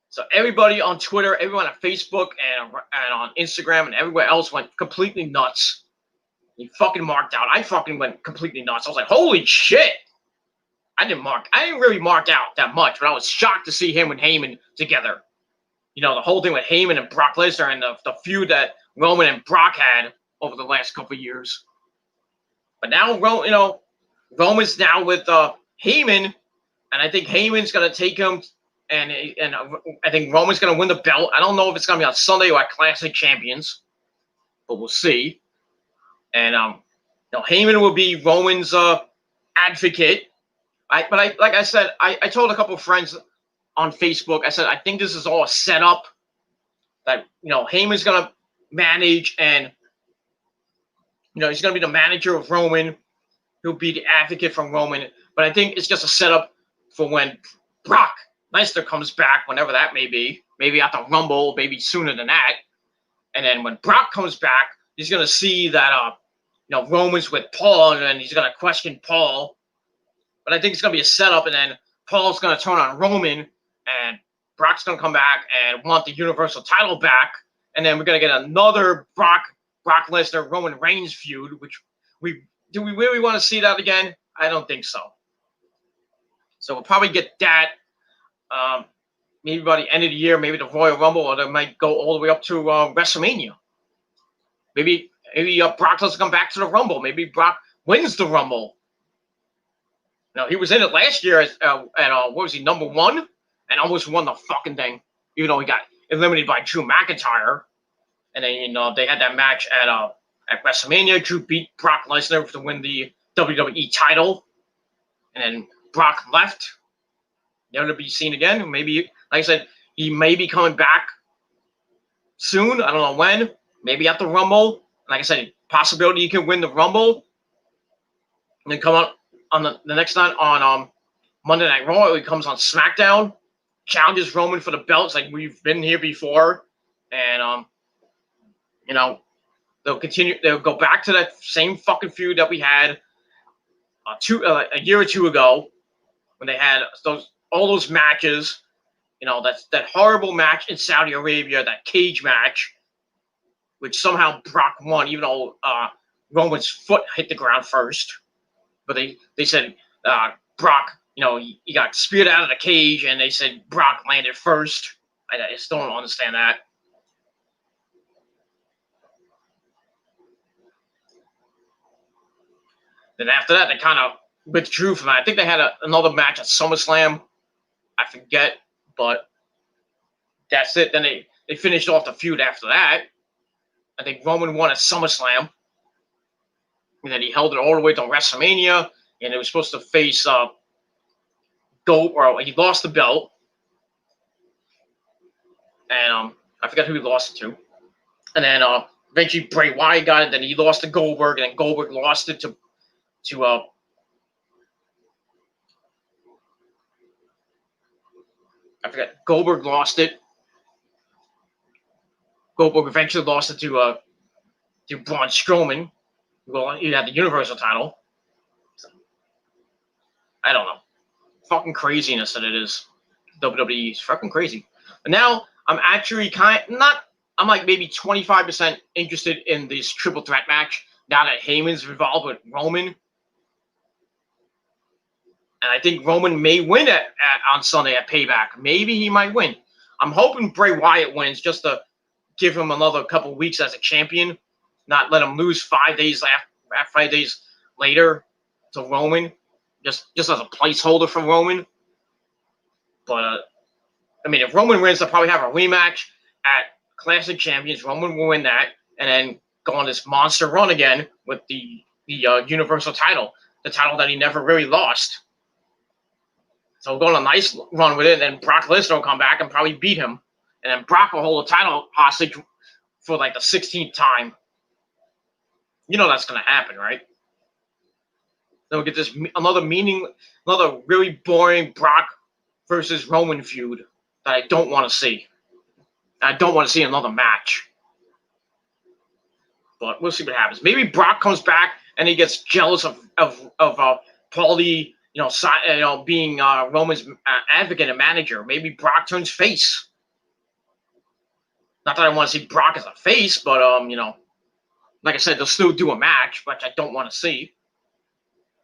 So everybody on Twitter, everyone on Facebook, and on Instagram, and everywhere else went completely nuts. He fucking marked out. I fucking went completely nuts. I was like, holy shit. I didn't really mark out that much, but I was shocked to see him and Heyman together. You know, the whole thing with Heyman and Brock Lesnar and the feud that Roman and Brock had over the last couple of years. But now, Roman's now with Heyman, and I think Heyman's going to take him, and I think Roman's going to win the belt. I don't know if it's going to be on Sunday or at Classic Champions, but we'll see. And Heyman will be Roman's advocate. Like I said, I told a couple of friends on Facebook, I said, I think this is all a setup that, Heyman's going to manage, and, he's going to be the manager of Roman. He'll be the advocate from Roman. But I think it's just a setup for when Brock Lesnar comes back, whenever that may be. Maybe at the Rumble, maybe sooner than that. And then when Brock comes back, he's going to see that, Roman's with Paul, and then he's going to question Paul. But I think it's going to be a setup, and then Paul's going to turn on Roman, and Brock's going to come back and want the Universal title back. And then we're going to get another Brock Lesnar, Roman Reigns feud, which do we really want to see that again? I don't think so. So we'll probably get that maybe by the end of the year, maybe the Royal Rumble, or they might go all the way up to WrestleMania. Maybe Brock doesn't come back to the Rumble. Maybe Brock wins the Rumble. He was in it last year at what was he, number 1? And almost won the fucking thing, even though he got eliminated by Drew McIntyre. And then, they had that match at WrestleMania. Drew beat Brock Lesnar to win the WWE title. And then Brock left, never to be seen again. Maybe, like I said, he may be coming back soon. I don't know when. Maybe at the Rumble. Like I said, possibility he can win the Rumble. And then come on the next night on Monday Night Raw. He comes on SmackDown, challenges Roman for the belts like we've been here before. And, they'll continue. They'll go back to that same fucking feud that we had a year or two ago when they had all those matches. That horrible match in Saudi Arabia, that cage match, which somehow Brock won, even though Roman's foot hit the ground first. But they said Brock he got speared out of the cage, and they said Brock landed first. I still don't understand that. Then after that, they kind of withdrew from that. I think they had another match at SummerSlam. I forget, but that's it. Then they finished off the feud after that. I think Roman won at SummerSlam. And then he held it all the way to WrestleMania, and it was supposed to face he lost the belt. And I forgot who he lost it to. And then eventually Bray Wyatt got it, then he lost to Goldberg, and then Goldberg lost it to I forget. Goldberg lost it. Goldberg eventually lost it to Braun Strowman. Well, he had the Universal title. So, I don't know. Fucking craziness that it is. WWE is fucking crazy. But now I'm actually I'm like maybe 25% interested in this triple threat match now that Heyman's involved with Roman. And I think Roman may win on Sunday at Payback. Maybe he might win. I'm hoping Bray Wyatt wins just to give him another couple of weeks as a champion, not let him lose 5 days later to Roman, just as a placeholder for Roman. But if Roman wins, they'll probably have a rematch at Classic Champions. Roman will win that, and then go on this monster run again with the Universal title, the title that he never really lost. So we'll go on a nice run with it, and then Brock Lesnar will come back and probably beat him. And then Brock will hold the title hostage for like the 16th time. You know that's going to happen, right? Then we'll get this another really boring Brock versus Roman feud that I don't want to see. I don't want to see another match. But we'll see what happens. Maybe Brock comes back and he gets jealous of Paulie, being Roman's advocate and manager. Maybe Brock turns face. Not that I want to see Brock as a face, but like I said, they'll still do a match, which I don't want to see.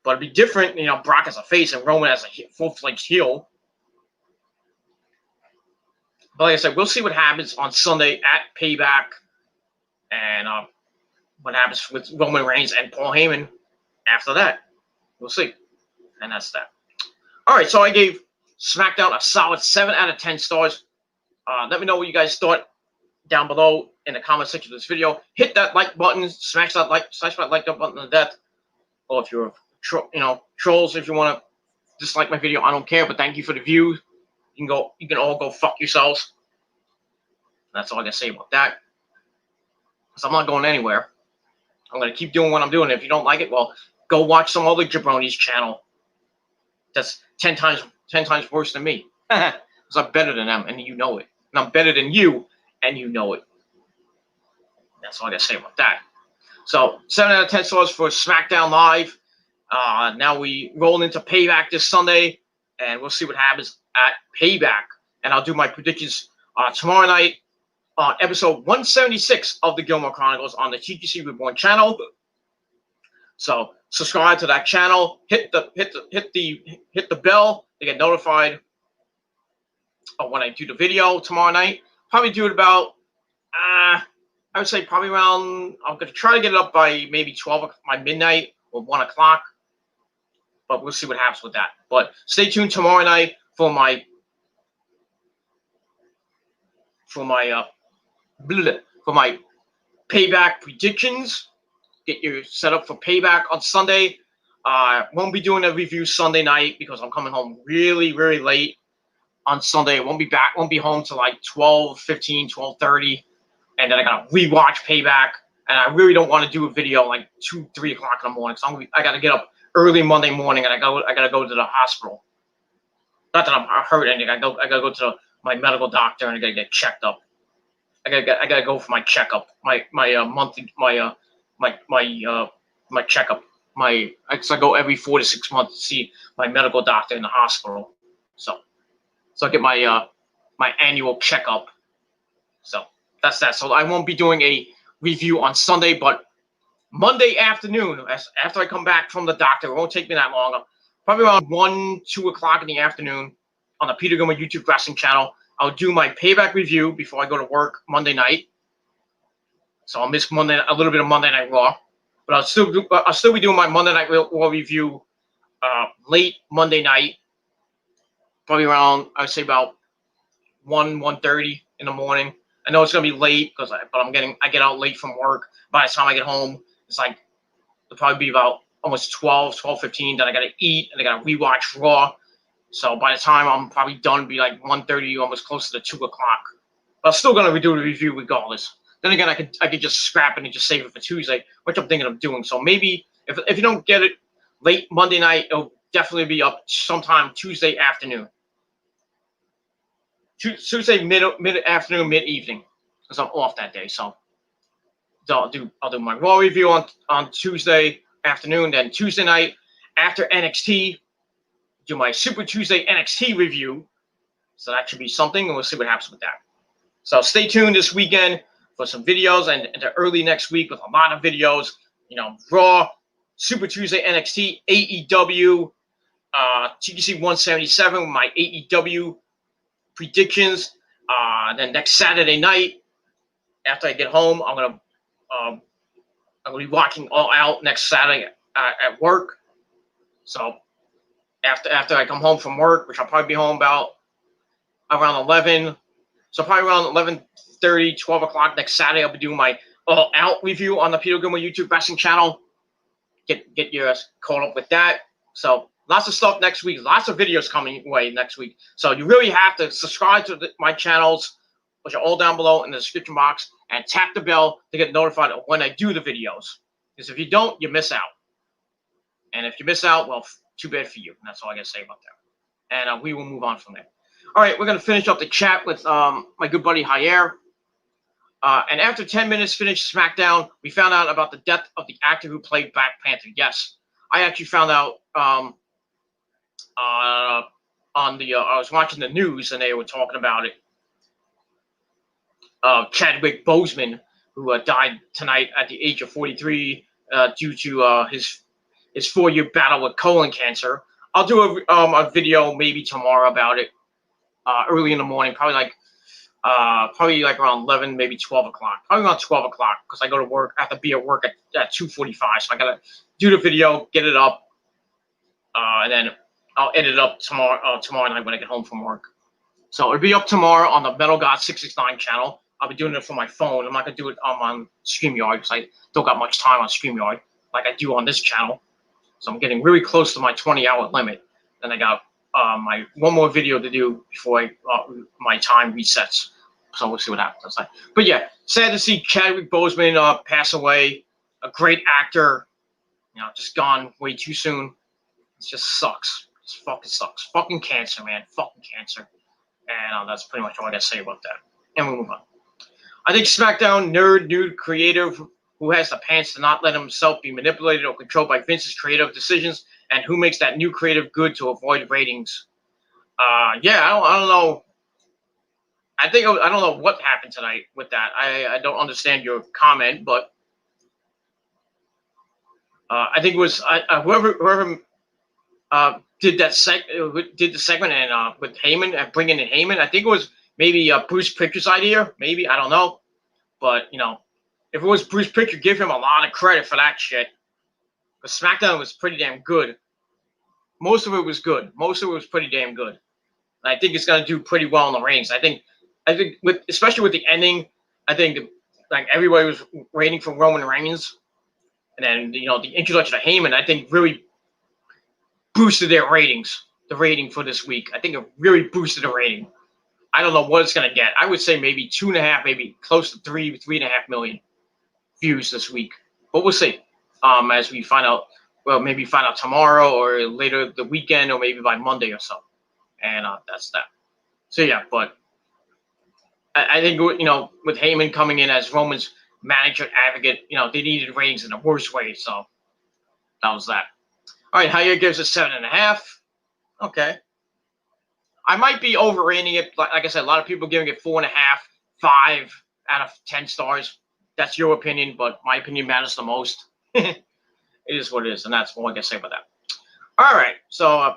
But it'd be different, Brock as a face and Roman as a full-fledged heel. But like I said, we'll see what happens on Sunday at Payback, and what happens with Roman Reigns and Paul Heyman after that. We'll see. And that's that. All right, so I gave SmackDown a solid 7 out of 10 stars. Let me know what you guys thought down below in the comment section of this video. Hit that like button, smash that like button to death. Or if you're trolls, if you want to dislike my video, I don't care. But thank you for the view. You can all go fuck yourselves. That's all I gotta say about that. Because I'm not going anywhere. I'm gonna keep doing what I'm doing. If you don't like it, well, go watch some other jabroni's channel. That's 10 times worse than me. Because I'm better than them, and you know it. And I'm better than you, and you know it. That's all I gotta say about that. So 7 out of 10 stars for SmackDown Live. Now we roll into Payback this Sunday, and we'll see what happens at Payback. And I'll do my predictions tomorrow night on episode 176 of the Gilmore Chronicles on the TGC Reborn channel. So subscribe to that channel. Hit the bell to get notified of when I do the video tomorrow night. Probably do it about I would say probably around. I'm gonna try to get it up by maybe 12 by midnight or 1 o'clock. But we'll see what happens with that. But stay tuned tomorrow night for my Payback predictions. Get you set up for Payback on Sunday. Won't be doing a review Sunday night because I'm coming home really, really late on Sunday. Won't be home till like 12:15, 12:30. And then I gotta rewatch Payback. And I really don't want to do a video like 2, 3 o'clock in the morning. So I gotta get up early Monday morning, and I gotta go to the hospital. Not that I'm hurt or anything. I gotta go to my medical doctor, and I gotta get checked up. I gotta go for my checkup, my monthly my checkup. I go every 4 to 6 months to see my medical doctor in the hospital. So I get my annual checkup. So that's that. So I won't be doing a review on Sunday, but Monday afternoon, after I come back from the doctor, it won't take me that long. probably around 1, 2 o'clock in the afternoon on the Peter Gilmore YouTube Wrestling channel. I'll do my Payback review before I go to work Monday night. So I'll miss a little bit of Monday Night Raw, but I'll still be doing my Monday Night Raw review late Monday night, probably around, I would say about 1:30 in the morning. I know it's gonna be late but I get out late from work. By the time I get home, it's like it'll probably be about almost 12:15. Then I gotta eat and I gotta rewatch Raw. So by the time I'm probably done, it'll be like 1:30, almost close to the 2 o'clock. But I'm still gonna do the review regardless. Then again, I could just scrap it and just save it for Tuesday, which I'm thinking of doing. So maybe if you don't get it late Monday night, it'll definitely be up sometime Tuesday afternoon. Tuesday mid-afternoon, mid-evening, because I'm off that day. So I'll do my Raw review on Tuesday afternoon. Then Tuesday night after NXT, do my Super Tuesday NXT review. So that should be something, and we'll see what happens with that. So stay tuned this weekend for some videos, and early next week with a lot of videos. Raw, Super Tuesday NXT, AEW, TGC 177 with my AEW predictions. Then next Saturday night, after I get home, I'm gonna be watching All Out next Saturday at work. So after I come home from work, which I'll probably be home about around 11. So probably around 11:30, 12 o'clock next Saturday, I'll be doing my All Out review on the Peter Gilmore YouTube Wrestling channel. Get you caught up with that. So lots of stuff next week. Lots of videos coming away next week. So you really have to subscribe to my channels, which are all down below in the description box, and tap the bell to get notified of when I do the videos. Because if you don't, you miss out. And if you miss out, well, too bad for you. And that's all I got to say about that. And we will move on from there. All right, we're going to finish up the chat with my good buddy Jair. And after 10 minutes finished Smackdown, we found out about the death of the actor who played Black Panther. Yes, I actually found out I was watching the news and they were talking about it. Chadwick Boseman, who died tonight at the age of 43 due to his 4-year battle with colon cancer. I'll do a video maybe tomorrow about it early in the morning, probably like around 11, maybe 12 o'clock. Probably around 12 o'clock because I go to work. I have to be at work at 2:45, so I got to do the video, get it up, and then I'll edit it up tomorrow night when I get home from work. So it'll be up tomorrow on the Metal God 669 channel. I'll be doing it from my phone. I'm not going to do it on StreamYard because I don't got much time on StreamYard like I do on this channel. So I'm getting really close to my 20-hour limit. Then I got my one more video to do before my time resets. So we'll see what happens. But yeah, sad to see Chadwick Boseman pass away. A great actor, just gone way too soon. It just sucks. It fucking sucks. Fucking cancer, man. Fucking cancer. And that's pretty much all I got to say about that. And we'll move on. I think SmackDown nude creative who has the pants to not let himself be manipulated or controlled by Vince's creative decisions, and who makes that new creative good to avoid ratings. Yeah, I don't know. I don't know what happened tonight with that. I don't understand your comment, but I think it was whoever did the segment and with Heyman and bringing in Heyman. I think it was maybe Bruce Pritchard's idea. Maybe, I don't know, but if it was Bruce Pritchard, give him a lot of credit for that shit. Because SmackDown was pretty damn good. Most of it was good. Most of it was pretty damn good. And I think it's gonna do pretty well in the ratings. I think especially with the ending, I think like everybody was waiting for Roman Reigns, and then the introduction of Heyman, I think really boosted their ratings. The rating for this week, I think it really boosted the rating. I don't know what it's gonna get. I would say maybe 2.5, maybe close to 3.5 million views this week. But we'll see. As we find out, maybe find out tomorrow or later the weekend or maybe by Monday or so. And that's that. So yeah, but I think with Heyman coming in as Roman's manager advocate, they needed ratings in the worst way. So that was that. All right, Jair gives it 7.5. Okay. I might be overrating it. Like I said, a lot of people giving it 4.5, 5 out of 10 stars. That's your opinion, but my opinion matters the most. It is what it is, and that's all I can say about that. All right, so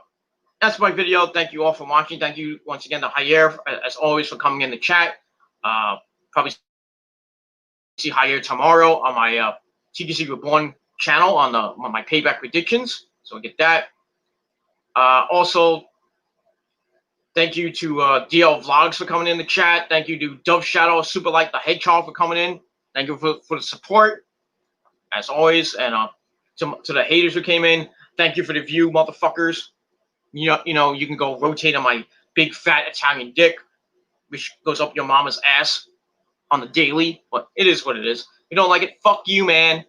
that's my video. Thank you all for watching. Thank you once again to Jair, as always, for coming in the chat. Probably see Jair tomorrow on my TGC Reborn channel on my payback predictions. So get that. Also, thank you to DL Vlogs for coming in the chat. Thank you to Dove Shadow, Super Like the Hedgehog for coming in. Thank you for the support, as always. And to the haters who came in, thank you for the view, motherfuckers. You know, you can go rotate on my big fat Italian dick, which goes up your mama's ass on the daily. But it is what it is. If you don't like it, fuck you, man.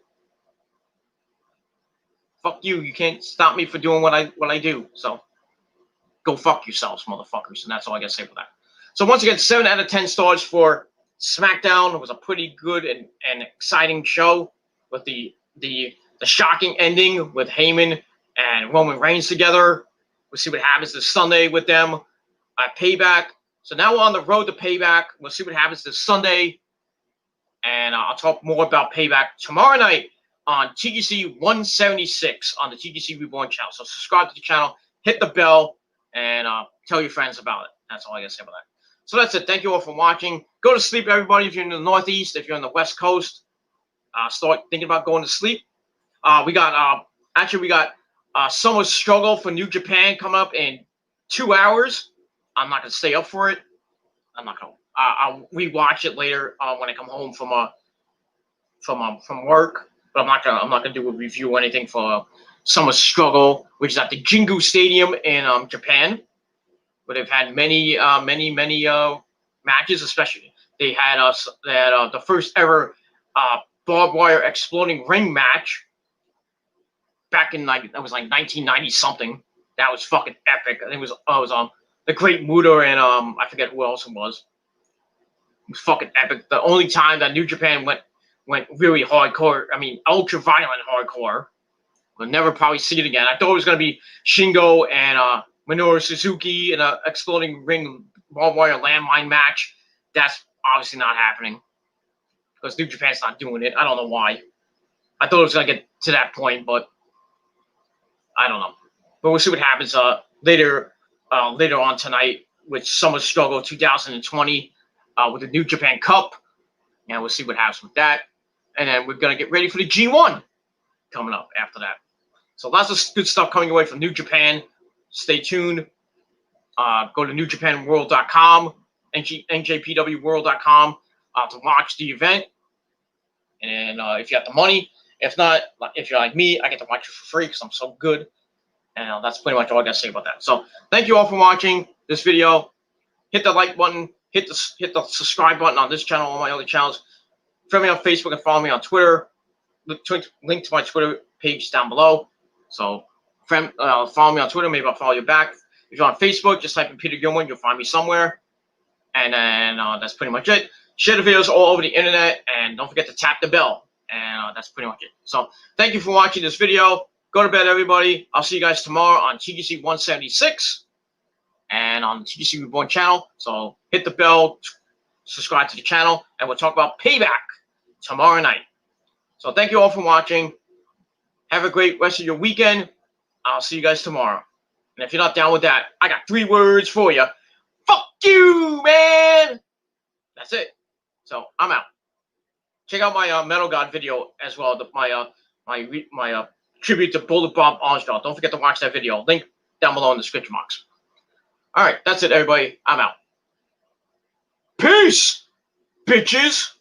Fuck you. You can't stop me for doing what I do. So go fuck yourselves, motherfuckers. And that's all I gotta say for that. So once again, 7 out of 10 stars for Smackdown. It was a pretty good and exciting show with the shocking ending with Heyman and Roman Reigns together. We'll see what happens this Sunday with them at Payback. So now we're on the road to Payback. We'll see what happens this Sunday. And I'll talk more about Payback tomorrow night on TGC 176 on the TGC Reborn channel. So subscribe to the channel, hit the bell, and tell your friends about it. That's all I got to say about that. So that's it. Thank you all for watching. Go to sleep, everybody, if you're in the Northeast. If you're on the West Coast, start thinking about going to sleep. We got Summer Struggle for New Japan coming up in 2 hours. I'm not going to stay up for it. I'm not going to. I'll rewatch it later when I come home from work. But I'm not gonna do a review or anything for Summer Struggle, which is at the Jingu Stadium in Japan, where they've had many matches. Especially they had the first ever barbed wire exploding ring match back in like 1990 something. That was fucking epic. I think it was the Great Muta and I forget who else it was. It was fucking epic. The only time that New Japan went really hardcore, I mean ultra violent hardcore. We'll never probably see it again. I thought it was gonna be Shingo and Minoru Suzuki in an exploding ring barbed wire landmine match. That's obviously not happening because New Japan's not doing it. I don't know why. I thought it was gonna get to that point, but I don't know. But we'll see what happens later on tonight with Summer Struggle 2020 with the New Japan Cup. And we'll see what happens with that. And then we're going to get ready for the G1 coming up after that. So lots of good stuff coming away from New Japan. Stay tuned. Go to newjapanworld.com, njpwworld.com to watch the event. And if you have the money, if not, if you're like me, I get to watch it for free because I'm so good. And that's pretty much all I got to say about that. So thank you all for watching this video. Hit the like button. Hit the subscribe button on this channel, all my other channels. Friend me on Facebook and follow me on Twitter. Link to my Twitter page down below. So follow me on Twitter. Maybe I'll follow you back. If you're on Facebook, just type in Peter Gilmore. You'll find me somewhere. And then that's pretty much it. Share the videos all over the internet. And don't forget to tap the bell. And that's pretty much it. So thank you for watching this video. Go to bed, everybody. I'll see you guys tomorrow on TGC 176. And on the TGC Reborn channel. So hit the bell, subscribe to the channel, and we'll talk about Payback tomorrow night. So thank you all for watching. Have a great rest of your weekend. I'll see you guys tomorrow. And if you're not down with that, I got 3 words for you. Fuck you, man! That's it. So I'm out. Check out my Metal God video as well. My tribute to Bullet Bob Armstrong. Don't forget to watch that video. Link down below in the description box. All right, that's it, everybody. I'm out. Peace, bitches.